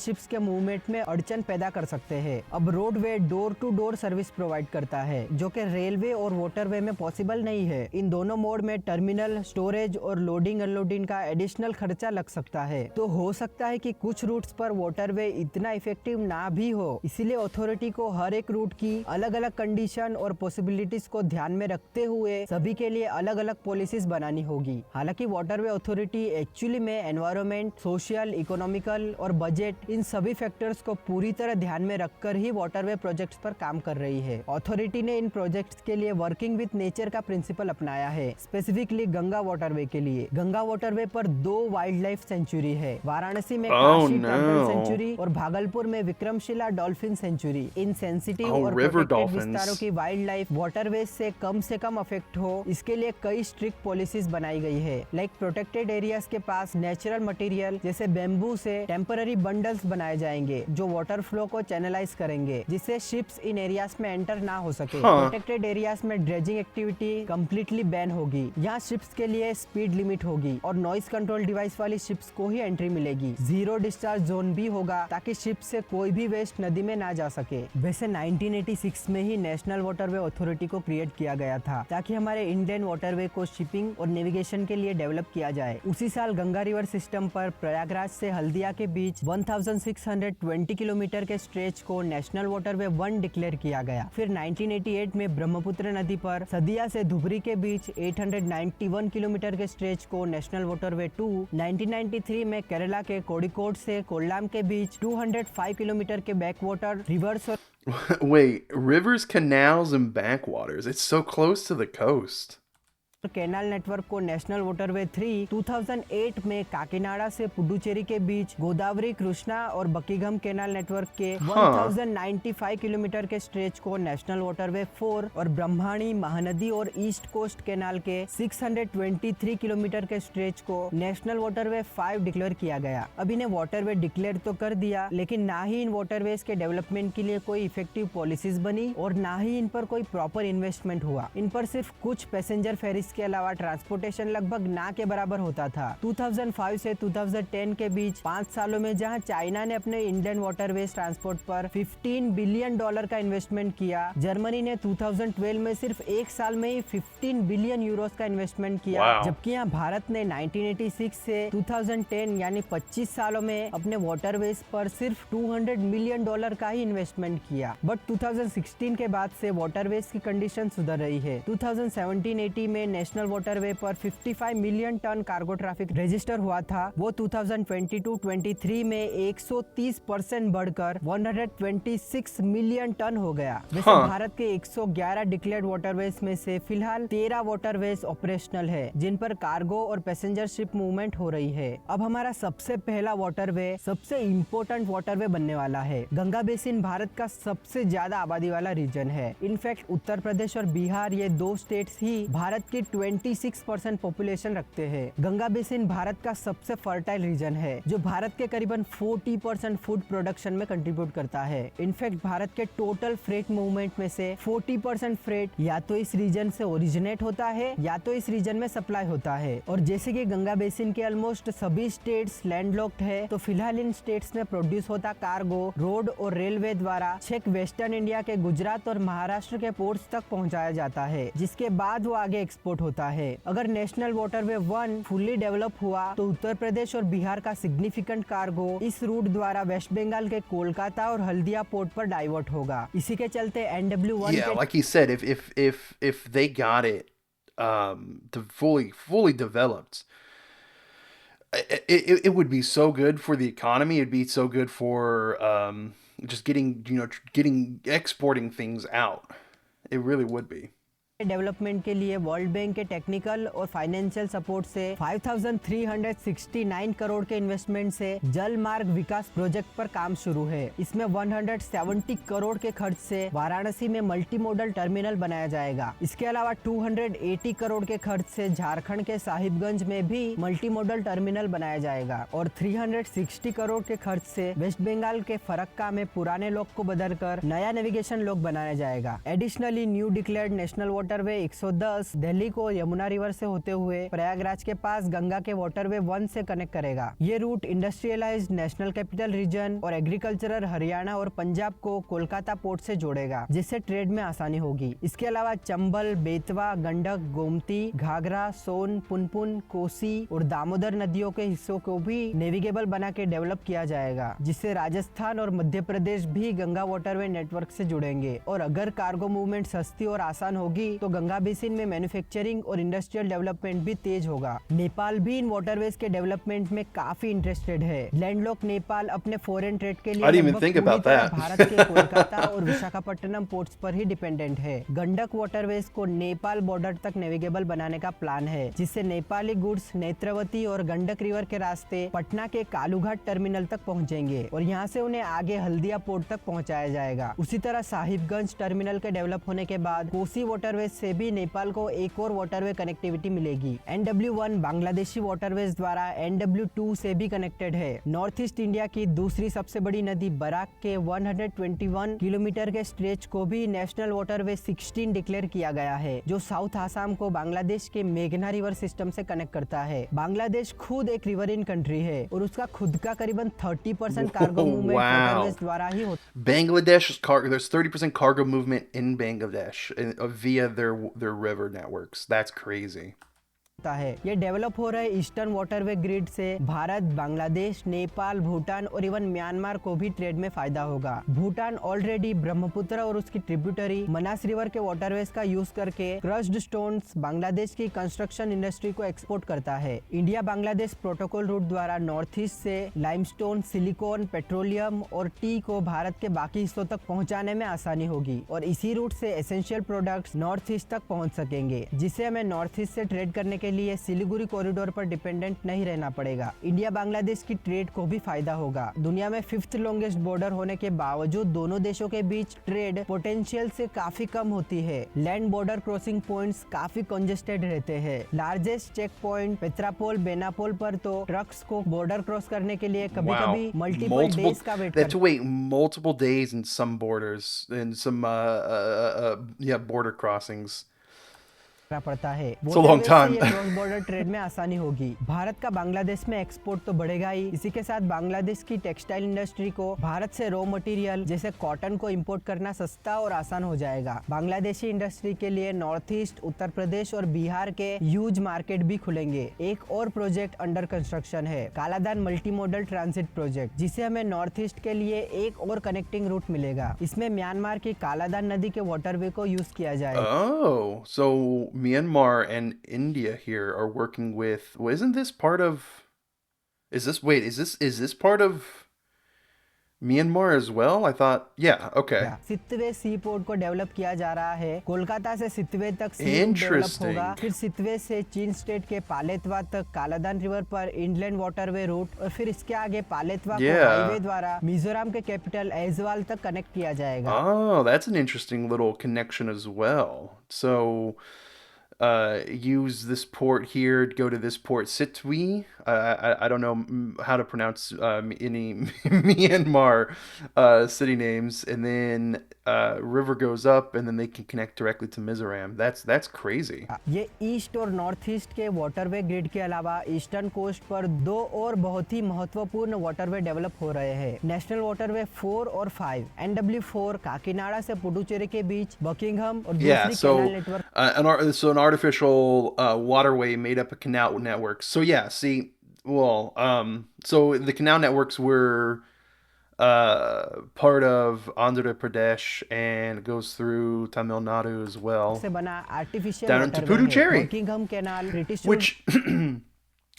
Ships के movement में अड़चन पैदा कर सकते हैं। अब roadway door to door service provide करता है, जो कि रेलवे और वाटरवे में पॉसिबल नहीं है। इन दोनों मोड में टर्मिनल, स्टोरेज और लोडिंग अनलोडिंग का एडिशनल खर्चा लग सकता है। तो हो सकता है कि कुछ रूट्स पर वाटरवे इतना इफेक्टिव ना भी हो, इसीलिए अथॉरिटी को हर एक रूट की अलग अलग कंडीशन और पॉसिबिलिटीज को ध्यान में रखते हुए सभी के लिए अलग अलग पॉलिसीज बनानी होगी। हालांकि वाटरवे अथॉरिटी एक्चुअली में एनवायरमेंट, सोशल, इकोनॉमिकल और बजट, इन सभी फैक्टर्स को पूरी तरह ध्यान में रखकर ही वाटरवे प्रोजेक्ट्स पर काम कर रही है। अथॉरिटी ने इन प्रोजेक्ट्स के लिए वर्किंग विद नेचर का प्रिंसिपल अपनाया है, स्पेसिफिकली गंगा वाटरवे के लिए। गंगा वाटरवे पर 2 वाइल्ड लाइफ सेंचुरी है, वाराणसी में काशी टर्टल सेंचुरी और भागलपुर में विक्रमशिला डॉल्फिन सेंचुरी। इन सेंसिटिव और प्रोटेक्टेड विस्तारों की वाइल्ड लाइफ वाटरवेज से कम अफेक्ट हो, इसके लिए कई स्ट्रिक्ट पॉलिसीज बनाई गई है। लाइक प्रोटेक्टेड एरियाज के पास नेचुरल मटेरियल जैसे बेम्बू से टेम्पररी बंडल्स बनाए जाएंगे जो वाटर फ्लो को चैनलाइज करेंगे, जिससे शिप्स इन एरियाज में एंटर ना हो सके। प्रोटेक्टेड एरियाज में ड्रेजिंग एक्टिविटी कंप्लीटली बैन होगी। यहाँ शिप्स के लिए स्पीड लिमिट होगी और नॉइज कंट्रोल डिवाइस वाली शिप्स को ही एंट्री मिलेगी। जीरो डिस्चार्ज जोन भी होगा ताकि शिप से कोई भी वेस्ट नदी में ना जा सके। वैसे 1986 में ही नेशनल वाटरवे अथॉरिटी को क्रिएट किया गया था ताकि हमारे इंडियन वाटरवे को शिपिंग और नेविगेशन के लिए डेवलप किया जाए। उसी साल गंगा रिवर सिस्टम पर प्रयागराज से हल्दिया के बीच 1620 किलोमीटर के स्ट्रेच को नेशनल वाटरवे 1 डिक्लेयर किया गया। फिर 1988 में ब्रह्मपुत्र नदी पर सदिया से धुबरी के बीच 891 किलोमीटर के स्ट्रेच को नेशनल वाटरवे 2, 1993 में केरला के कोड़िकोड से कोल्लाम के बीच 205 किलोमीटर के बैकवाटर रिवर्स और Wait, rivers, canals, and backwaters. It's so close to the coast. Canal network को नेशनल वाटरवे 3 2008 में काकीनाडा से पुडुचेरी के बीच गोदावरी, कृष्णा और बकीघम कैनाल नेटवर्क के 1095 किलोमीटर के स्ट्रेच को नेशनल वाटरवे 4 और ब्रह्मणी, महानदी और ईस्ट कोस्ट कैनाल के 623 किलोमीटर के स्ट्रेच को नेशनल वाटरवे 5 डिक्लेयर किया गया। अब इन्हें वाटरवे डिक्लेयर तो कर दिया, लेकिन ना ही इन वाटरवेज के डेवलपमेंट के लिए कोई इफेक्टिव पॉलिसीज बनी और ना ही इन पर कोई प्रॉपर इन्वेस्टमेंट हुआ। इन पर सिर्फ कुछ पैसेंजर फेरीज के अलावा ट्रांसपोर्टेशन लगभग ना के बराबर होता था। 2005 से 2010 के बीच 5 सालों में जहां चाइना ने अपने इंडियन वाटरवेज ट्रांसपोर्ट पर $15 बिलियन का इन्वेस्टमेंट किया, जर्मनी ने 2012 में सिर्फ एक साल में ही 15 बिलियन यूरोस का इन्वेस्टमेंट किया। जबकि यहाँ भारत ने 1986 से 2010 यानी 25 सालों में अपने वाटरवेज पर सिर्फ $200 मिलियन का ही इन्वेस्टमेंट किया। बट 2016 के बाद से वाटरवेज की कंडीशन सुधर रही है। 2017-18 में नेशनल वाटरवे पर 55 million tonne cargo traffic register हुआ था, वो 2022-23 में 130% बढ़कर 126 मिलियन टन हो गया। वैसे भारत के 111 डिक्लेयर्ड वाटरवेज में से फिलहाल 13 वाटरवेज ऑपरेशनल है, जिन पर कार्गो और पैसेंजर शिप मूवमेंट हो रही है। अब हमारा सबसे पहला वाटरवे सबसे इम्पोर्टेंट वाटरवे बनने वाला है। गंगा बेसिन भारत का सबसे ज्यादा आबादी वाला रीजन है। इनफैक्ट उत्तर प्रदेश और बिहार, ये 2 स्टेट्स ही भारत की 26% पॉपुलेशन रखते हैं। गंगा बेसिन भारत का सबसे फर्टाइल रीजन है, जो भारत के करीबन 40% फूड प्रोडक्शन में कंट्रीब्यूट करता है। इनफैक्ट भारत के टोटल फ्रेट मूवमेंट में से 40% फ्रेट या तो इस रीजन से ओरिजिनेट होता है या तो इस रीजन में सप्लाई होता है। और जैसे कि गंगा बेसिन के ऑलमोस्ट सभी स्टेट्स लैंडलॉक्ड है, तो फिलहाल इन स्टेट्स में प्रोड्यूस होता कार्गो रोड और रेलवे द्वारा छेक वेस्टर्न इंडिया के गुजरात और महाराष्ट्र के पोर्ट्स तक पहुंचाया जाता है, जिसके बाद वो आगे एक्सपोर्ट एक्सपोर्ट होता है। अगर नेशनल वाटरवे 1 फुल्ली डेवलप हुआ तो उत्तर प्रदेश और बिहार का सिग्निफिकेंट कार्गो इस रूट द्वारा वेस्ट बंगाल के कोलकाता और हल्दिया पोर्ट पर डाइवर्ट होगा। इसी के चलते NW1 Yeah, के like he said, if they got it to fully developed, it would be so good for the economy. It'd be so good for just getting exporting things out. It really would be. Development के लिए world bank के technical और financial support से 5,369 करोड़ के investment से जल मार्ग विकास project पर काम शुरू है। इसमें 170 करोड़ के खर्च से वाराणसी में मल्टी मॉडल टर्मिनल बनाया जाएगा। इसके अलावा 280 करोड़ के खर्च से झारखंड के साहिबगंज में भी मल्टी मॉडल टर्मिनल बनाया जाएगा और 360 करोड़ के खर्च से वेस्ट बंगाल के फरक्का में पुराने लॉक को बदलकर नया नेविगेशन लॉक बनाया जाएगा। Additionally new declared national waterway 110 Delhi को यमुना रिवर से होते हुए प्रयागराज के पास गंगा के वाटरवे 1 से कनेक्ट करेगा। ये route industrialised national capital region और एग्रीकल्चरल हरियाणा और पंजाब को कोलकाता पोर्ट से जोड़ेगा, जिससे ट्रेड में आसानी होगी। इसके अलावा चंबल, बेतवा, गंडक, गोमती, घाघरा, सोन, पुनपुन, कोसी और दामोदर नदियों के हिस्सों को भी नेविगेबल बना के डेवलप किया जाएगा, जिससे राजस्थान और मध्य प्रदेश भी गंगा वाटरवे नेटवर्क से जुड़ेंगे। और अगर कार्गो मूवमेंट सस्ती और आसान होगी तो गंगा बेसिन में मैन्युफैक्चरिंग और इंडस्ट्रियल डेवलपमेंट भी तेज होगा। नेपाल भी इन वाटरवेज के डेवलपमेंट में काफी इंटरेस्टेड है। लैंडलॉक नेपाल अपने फॉरेन ट्रेड के लिए भारत के कोलकाता और विशाखापट्टनम पोर्ट्स पर ही डिपेंडेंट है। गंडक वाटरवेज को नेपाल बॉर्डर तक नेविगेबल बनाने का प्लान है, जिससे नेपाली गुड्स नेत्रवती और गंडक रिवर के रास्ते पटना के कालूघाट टर्मिनल तक पहुंचेंगे और यहां से उन्हें आगे हल्दिया पोर्ट तक पहुंचाया जाएगा। उसी तरह साहिबगंज टर्मिनल के डेवलप होने के बाद कोसी वाटरवेज से भी नेपाल को एक और वाटरवे कनेक्टिविटी मिलेगी। NW1 बांग्लादेशी वाटरवेज द्वारा NW2 से भी कनेक्टेड है। नॉर्थ ईस्ट इंडिया की दूसरी सबसे बड़ी नदी बराक के 121 किलोमीटर के स्ट्रेच को भी नेशनल वाटरवे 16 डिक्लेयर किया गया है, जो साउथ आसाम को बांग्लादेश के मेघना रिवर सिस्टम से कनेक्ट करता है। बांग्लादेश खुद एक रिवरिन कंट्री है और उसका खुद का करीबन 30% कार्गो मूवमेंट वाटरवेज द्वारा ही होता है। Bangladesh's cargo, there's 30% cargo movement in Bangladesh via their river networks. That's crazy. है। ये डेवलप हो रहे ईस्टर्न वाटरवे ग्रिड से भारत, बांग्लादेश, नेपाल, भूटान और इवन म्यांमार को भी ट्रेड में फायदा होगा। भूटान ऑलरेडी ब्रह्मपुत्र और उसकी ट्रिब्यूटरी मनास रिवर के वाटरवेज का यूज करके क्रश्ड स्टोन्स बांग्लादेश की कंस्ट्रक्शन इंडस्ट्री को एक्सपोर्ट करता है। इंडिया बांग्लादेश प्रोटोकॉल रूट द्वारा नॉर्थ ईस्ट से लाइमस्टोन, सिलिकॉन, पेट्रोलियम और टी को भारत के बाकी हिस्सों तक पहुंचाने में आसानी होगी और इसी रूट से एसेंशियल प्रोडक्ट्स नॉर्थ ईस्ट तक पहुंच सकेंगे, जिससे हमें नॉर्थ ईस्ट से ट्रेड करने के लिए सिलीगुड़ी कॉरिडोर पर डिपेंडेंट नहीं रहना पड़ेगा। इंडिया बांग्लादेश की ट्रेड को भी फायदा होगा। दुनिया में 5th लॉन्गेस्ट बॉर्डर होने के बावजूद दोनों देशों के बीच ट्रेड पोटेंशियल से काफी कम होती है। लैंड बॉर्डर क्रॉसिंग पॉइंट्स काफी कंजेस्टेड रहते हैं। लार्जेस्ट चेक पॉइंट पेत्रापोल, बेनापोल पर तो ट्रक्स को बॉर्डर क्रॉस करने के लिए कभी-कभी मल्टीपल डेज का वेट करना wait multiple days in some borders and some border crossings. पड़ता है। क्रॉस बॉर्डर ट्रेड में आसानी होगी। भारत का बांग्लादेश में एक्सपोर्ट तो बढ़ेगा ही, इसी के साथ बांग्लादेश की टेक्सटाइल इंडस्ट्री को भारत से रॉ मटेरियल जैसे कॉटन को इंपोर्ट करना सस्ता और आसान हो जाएगा। बांग्लादेशी इंडस्ट्री के लिए नॉर्थ ईस्ट, उत्तर प्रदेश और बिहार के ह्यूज मार्केट भी खुलेंगे। एक और प्रोजेक्ट अंडर कंस्ट्रक्शन है, Kaladan multi modal transit project, जिसे हमें नॉर्थ ईस्ट के लिए एक और कनेक्टिंग रूट मिलेगा। इसमें म्यांमार की कालादान नदी के वाटरवे को यूज किया जाएगा। Myanmar and India here are working with. Well, isn't this part of? Is this part of Myanmar as well? I thought, yeah, okay. Sittwe sea port को develop किया जा रहा है। कोलकाता से सितवे तक सी डेवलप होगा, फिर सितवे से चीन स्टेट के पालेतवा तक कालादान रिवर पर इंडलैंड वाटरवे रूट और फिर इसके आगे पालेतवा को हाईवे द्वारा मिजोरम के कैपिटल ऐजवाल तक कनेक्ट किया जाएगा। Oh, that's an interesting little connection as well. So use this port here to go to this port, Sitwe. I don't know how to pronounce any Myanmar city names, and then river goes up, and then they can connect directly to Mizoram. That's crazy. ये east और north east के waterway grid के अलावा eastern coast पर दो और बहुत ही महत्वपूर्ण वाटरवे डेवलप हो रहे हैं, नेशनल वाटरवे 4 और 5। NW4 काकीनाडा से पुडुचेरी के बीच बकिंगहम और दूसरी canal network. So in artificial waterway made up of canal networks. So yeah, see, well, so the canal networks were part of Andhra Pradesh and goes through Tamil Nadu as well, से बना artificial down into waterway है। Puducherry, Buckingham canal British which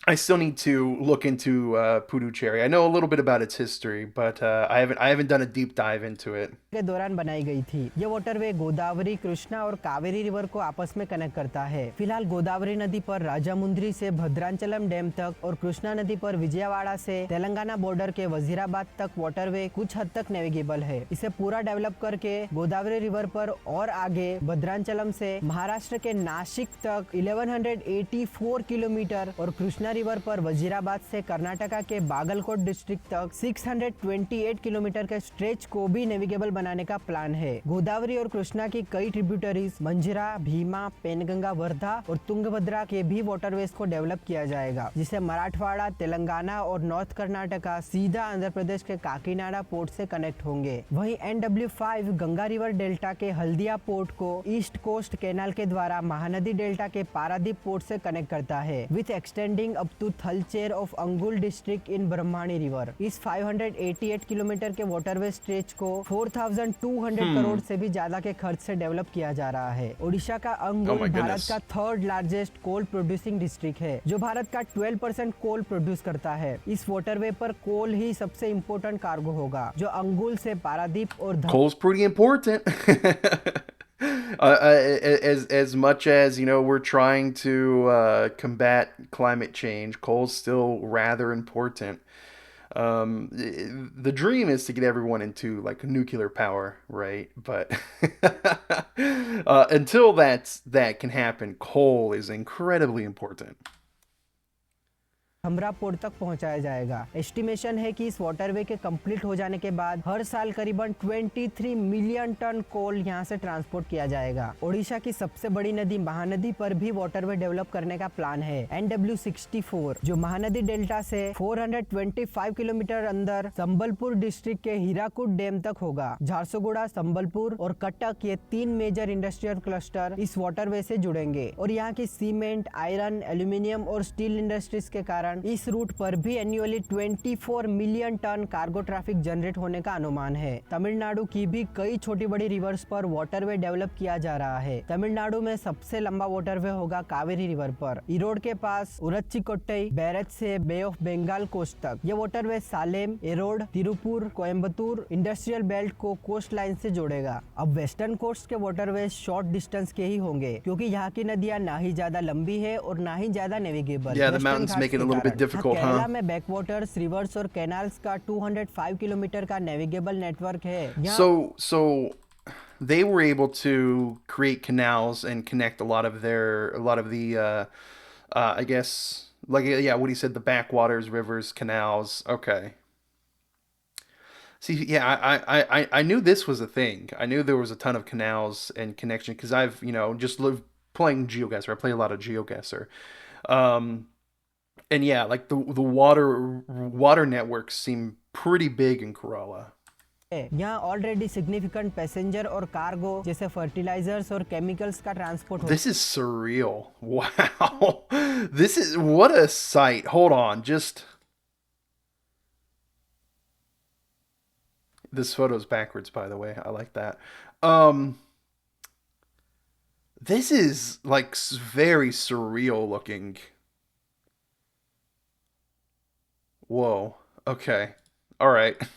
I still need to look into Puducherry. I know a little bit about its history, but I haven't done a deep dive into it. के दौरान बनाई गई थी। ये waterway Godavari, Krishna और Kaveri river को आपस में कनेक्ट करता है। फिलहाल गोदावरी नदी पर राजामुंद्री से भद्रांचलम डैम तक और कृष्णा नदी पर विजयवाड़ा से तेलंगाना बॉर्डर के वजीराबाद तक वाटरवे कुछ हद तक नेविगेबल है। इसे पूरा डेवलप करके गोदावरी रिवर पर और आगे भद्रांचलम से महाराष्ट्र के नासिक तक 1184 किलोमीटर और कृष्णा रिवर पर वजीराबाद से कर्नाटका के बागलकोट डिस्ट्रिक्ट तक 628 किलोमीटर के स्ट्रेच को भी नेविगेबल बनाने का प्लान है। गोदावरी और कृष्णा की कई ट्रिब्यूटरीज मंजिरा, भीमा, पेनगंगा, वर्धा और तुंगभद्रा के भी वाटरवेज को डेवलप किया जाएगा, जिसे मराठवाड़ा, तेलंगाना और नॉर्थ कर्नाटका सीधा आंध्र प्रदेश के काकीनाडा पोर्ट से कनेक्ट होंगे। वहीं NW5 गंगा रिवर डेल्टा के हल्दिया पोर्ट को ईस्ट कोस्ट कैनाल के द्वारा महानदी डेल्टा के पारादीप पोर्ट से कनेक्ट करता है, with extending up to Talcher of Angul district in Brahmani river. इस 588 किलोमीटर के वाटरवे स्ट्रेच को 4200 करोड़ से भी ज्यादा के खर्च से डेवलप किया जा रहा है। ओडिशा का अंगुल भारत का third largest coal producing district है, जो भारत का 12% कोल प्रोड्यूस करता है। इस वाटरवे पर कोल ही सबसे इम्पोर्टेंट कार्गो होगा, जो अंगुल से पारादीप और Coal's pretty important. As much as we're trying to combat climate change, coal's still rather important. The dream is to get everyone into like nuclear power, right? But until that can happen, coal is incredibly important. Dhamra port तक पहुंचाया जाएगा। Estimation है कि इस waterway के complete हो जाने के बाद हर साल करीबन 23 मिलियन टन कोल यहां से ट्रांसपोर्ट किया जाएगा। ओडिशा की सबसे बड़ी नदी महानदी पर भी वाटरवे डेवलप करने का प्लान है। NW64 जो महानदी डेल्टा से 425 किलोमीटर अंदर संबलपुर डिस्ट्रिक्ट के हीराकुड डैम तक होगा। झारसुगुड़ा, संबलपुर और कटक ये 3 मेजर इंडस्ट्रियल क्लस्टर इस वाटरवे से जुड़ेंगे और यहाँ की सीमेंट, आयरन, एल्यूमिनियम और स्टील इंडस्ट्रीज के कारण इस रूट पर भी annually 24 million tonne cargo traffic generate होने का अनुमान है। तमिलनाडु की भी कई छोटी बड़ी रिवर्स पर वाटरवे डेवलप किया जा रहा है। तमिलनाडु में सबसे लंबा वाटरवे होगा कावेरी रिवर पर, इरोड के पास उरच्चिकोट्टई बैरेज से बे ऑफ बंगाल कोस्ट तक। ये waterway Salem, arrowed, Tiruppur, Coimbatore industrial belt को कोस्ट लाइन से जोड़ेगा। अब वेस्टर्न कोस्ट के वाटरवे शॉर्ट डिस्टेंस के ही होंगे, क्योंकि यहाँ की नदियाँ ना ही ज्यादा लंबी है और ना ही ज्यादा navigable. Yeah, the mountains make it a little bit difficult, Kerala huh? में बैकवाटर्स, रिवर्स और कैनाल्स का 205 किलोमीटर का नेविगेबल नेटवर्क है। So they were able to create canals and connect a lot of the I guess like yeah, what he said, the backwaters, rivers, canals. Okay. See, yeah, I knew this was a thing. I knew there was a ton of canals and connection because I've just lived playing GeoGuessr. I play a lot of GeoGuessr. And yeah, like the water networks seem pretty big in Kerala. यहाँ already significant passenger और cargo जैसे fertilisers और chemicals का transport This is surreal. Wow. This is what a sight. Hold on, just this photo's backwards, by the way. I like that. This is like very surreal looking. Whoa. Okay. All right.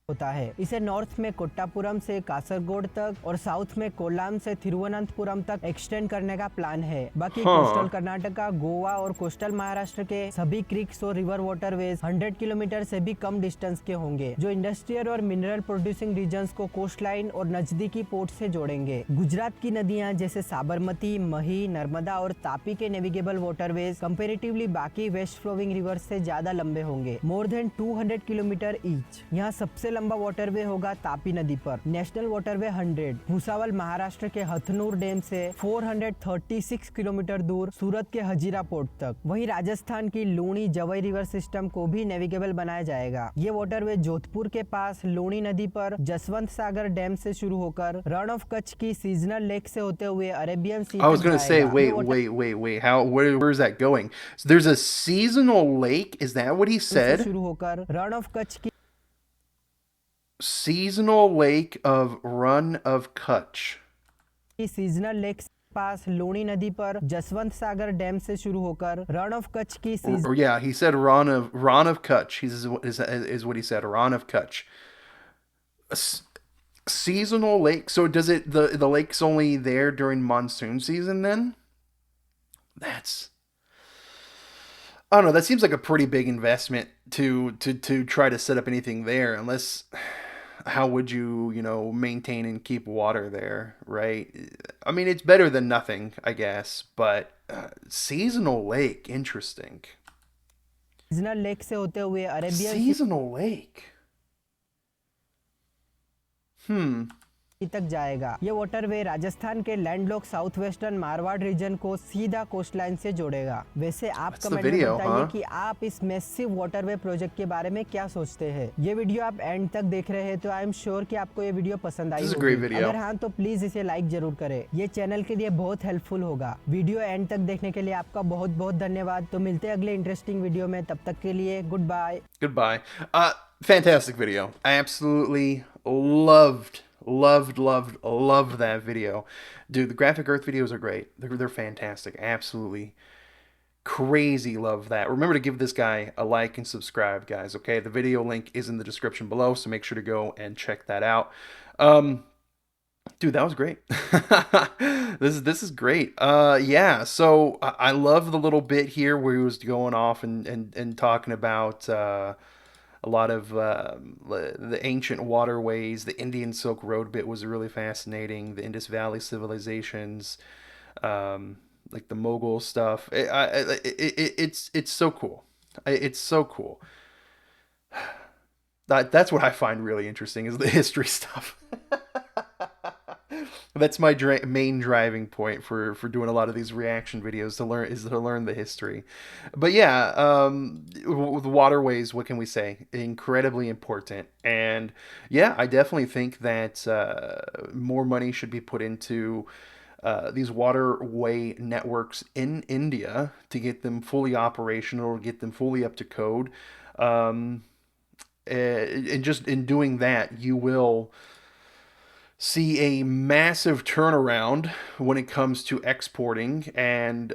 होता है। इसे north में कोट्टापुरम से कासरगोड तक और south में कोल्लाम से तिरुवनंतपुरम तक एक्सटेंड करने का प्लान है। बाकी कोस्टल कर्नाटका, गोवा और कोस्टल महाराष्ट्र के सभी क्रिक्स और रिवर वाटरवेज 100 किलोमीटर से भी कम डिस्टेंस के होंगे, जो इंडस्ट्रियल और मिनरल प्रोड्यूसिंग रीजन्स को कोस्ट लाइन और नजदीकी पोर्ट से जोड़ेंगे। गुजरात की नदियां जैसे साबरमती, मही, नर्मदा और तापी के नेविगेबल वाटरवेज कंपेरेटिवली बाकी वेस्ट फ्लोइंग रिवर्स से ज्यादा लंबे होंगे, मोर देन 200 किलोमीटर ईच। यहाँ सबसे लंबा वाटरवे होगा तापी नदी पर, नेशनल वाटरवे 100 भुसावल महाराष्ट्र के हथनूर डैम से 436 किलोमीटर दूर सूरत के हजीरा पोर्ट तक। वहीं राजस्थान की लूणी जवई रिवर सिस्टम को भी नेविगेबल बनाया जाएगा। ये वाटरवे जोधपुर के पास लूणी नदी पर जसवंत सागर डैम से शुरू होकर रण ऑफ कच्छ की सीजनल लेक से होते हुए अरेबियन सी I was तक gonna say, जाएगा। wait. Where is that going? So there's a seasonal lake. Is that what he से said? शुरू होकर रण ऑफ कच्छ की Seasonal lake of Run of Kutch. Seasonal lake के पास लूणी नदी पर जसवंत सागर डैम से शुरू होकर रण ऑफ कच्छ की Or yeah, he said Ron of Kutch. Is what he said. Ron of Kutch. Seasonal lake. So does it the lake's only there during monsoon season then? That's I don't know. That seems like a pretty big investment to try to set up anything there. Unless, how would you maintain and keep water there, right? I mean, it's better than nothing, I guess. But seasonal lake, interesting. Seasonal lake से होते हुए Arabian सी Seasonal lake. तक जाएगा। ये waterway Rajasthan के landlock south western Marwar region को सीधा coast line से जोड़ेगा। वैसे आप That's the कमेंट में video, बताइए huh? कि आप इस मैसिव वाटरवे प्रोजेक्ट के बारे में क्या सोचते हैं। ये वीडियो आप एंड तक देख रहे हैं तो आई एम श्योर कि आपको ये वीडियो पसंद आई This is a great होगी। video. अगर हाँ तो प्लीज इसे लाइक जरूर करें। ये चैनल के लिए बहुत हेल्पफुल होगा। वीडियो एंड तक देखने के लिए आपका बहुत बहुत धन्यवाद। तो मिलते हैं अगले इंटरेस्टिंग वीडियो में, तब तक के लिए goodbye. Goodbye. Fantastic video. I absolutely loved that video. Dude, the Graphic Earth videos are great. They're fantastic. Absolutely crazy love that. Remember to give this guy a like and subscribe, guys, okay? The video link is in the description below, so make sure to go and check that out. Dude, that was great. This is great. Yeah, so I love the little bit here where he was going off and talking about a lot of the ancient waterways. The Indian Silk Road bit was really fascinating. The Indus Valley civilizations, like the Mughal stuff. It's so cool. It's so cool. That's what I find really interesting is the history stuff. That's my main driving point for doing a lot of these reaction videos, to learn the history. But yeah, the waterways, what can we say? Incredibly important. And yeah, I definitely think that more money should be put into these waterway networks in India to get them fully operational, get them fully up to code. And just in doing that, you will see a massive turnaround when it comes to exporting and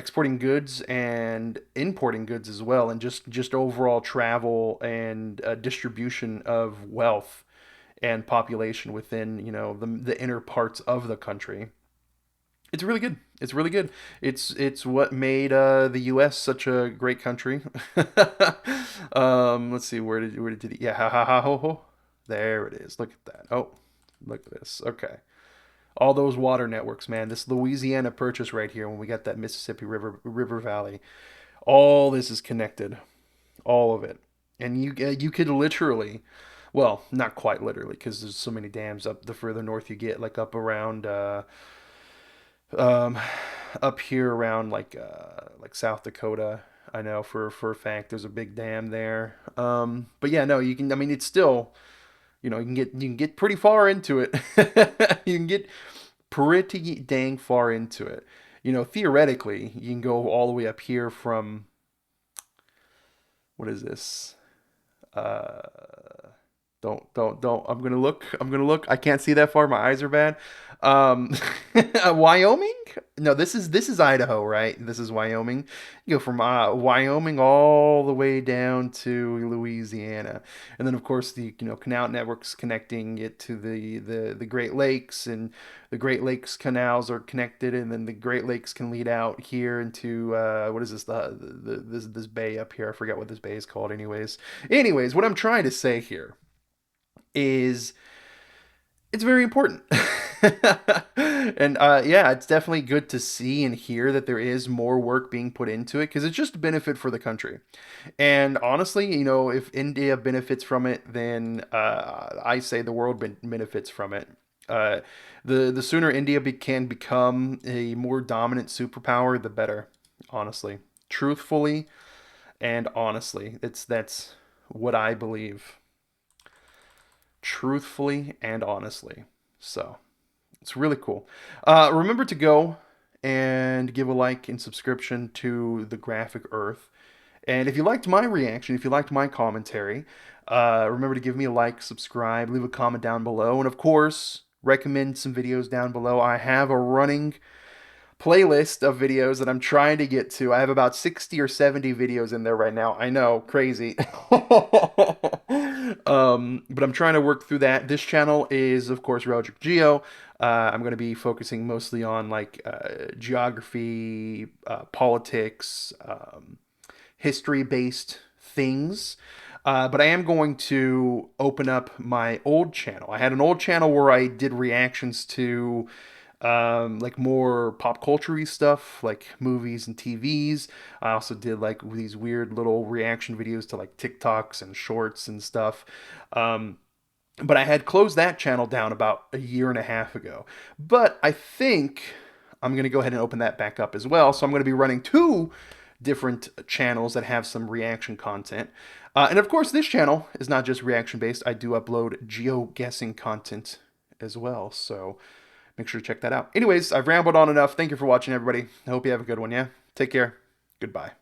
exporting goods and importing goods as well, and just overall travel and distribution of wealth and population within the inner parts of the country. It's really good. It's really good. It's what made the U.S. such a great country. Let's see, where did it? Yeah, ha ha ha ho ho. There it is. Look at that. Oh, look at this. Okay, all those water networks, man. This Louisiana Purchase right here, when we got that Mississippi River Valley, all this is connected, all of it, and you could literally. Well, not quite literally, because there's so many dams up the further north you get, like up around um, up here around like South Dakota. I know for a fact there's a big dam there. But yeah, no, you can. I mean, it's still, you can get pretty far into it. You can get pretty dang far into it. Theoretically, you can go all the way up here from, what is this? Uh, don't. I'm gonna look. I can't see that far. My eyes are bad. Um, Wyoming? No, this is Idaho, right? This is Wyoming. You go from Wyoming all the way down to Louisiana, and then of course the canal networks connecting it to the Great Lakes, and the Great Lakes canals are connected, and then the Great Lakes can lead out here into what is this this bay up here? I forgot what this bay is called. Anyways, what I'm trying to say here is it's very important. And yeah, it's definitely good to see and hear that there is more work being put into it because it's just a benefit for the country. And honestly, if India benefits from it, then I say the world benefits from it. Uh, the sooner India can become a more dominant superpower, the better. Honestly, truthfully and honestly, that's what I believe. Truthfully and honestly. So. It's really cool. Remember to go and give a like and subscription to the Graphic Earth. And if you liked my reaction, if you liked my commentary, remember to give me a like, subscribe, leave a comment down below, and of course, recommend some videos down below. I have a running playlist of videos that I'm trying to get to. I have about 60 or 70 videos in there right now. I know, crazy. But I'm trying to work through that. This channel is, of course, Roderick Geo. I'm going to be focusing mostly on like geography, politics, history-based things. But I am going to open up my old channel. I had an old channel where I did reactions to like more pop culture stuff, like movies and TVs. I also did like these weird little reaction videos to like TikToks and shorts and stuff. Um, but I had closed that channel down about a year and a half ago. But I think I'm going to go ahead and open that back up as well. So I'm going to be running two different channels that have some reaction content. And of course, this channel is not just reaction based. I do upload geo-guessing content as well. So make sure to check that out. Anyways, I've rambled on enough. Thank you for watching, everybody. I hope you have a good one, yeah? Take care. Goodbye.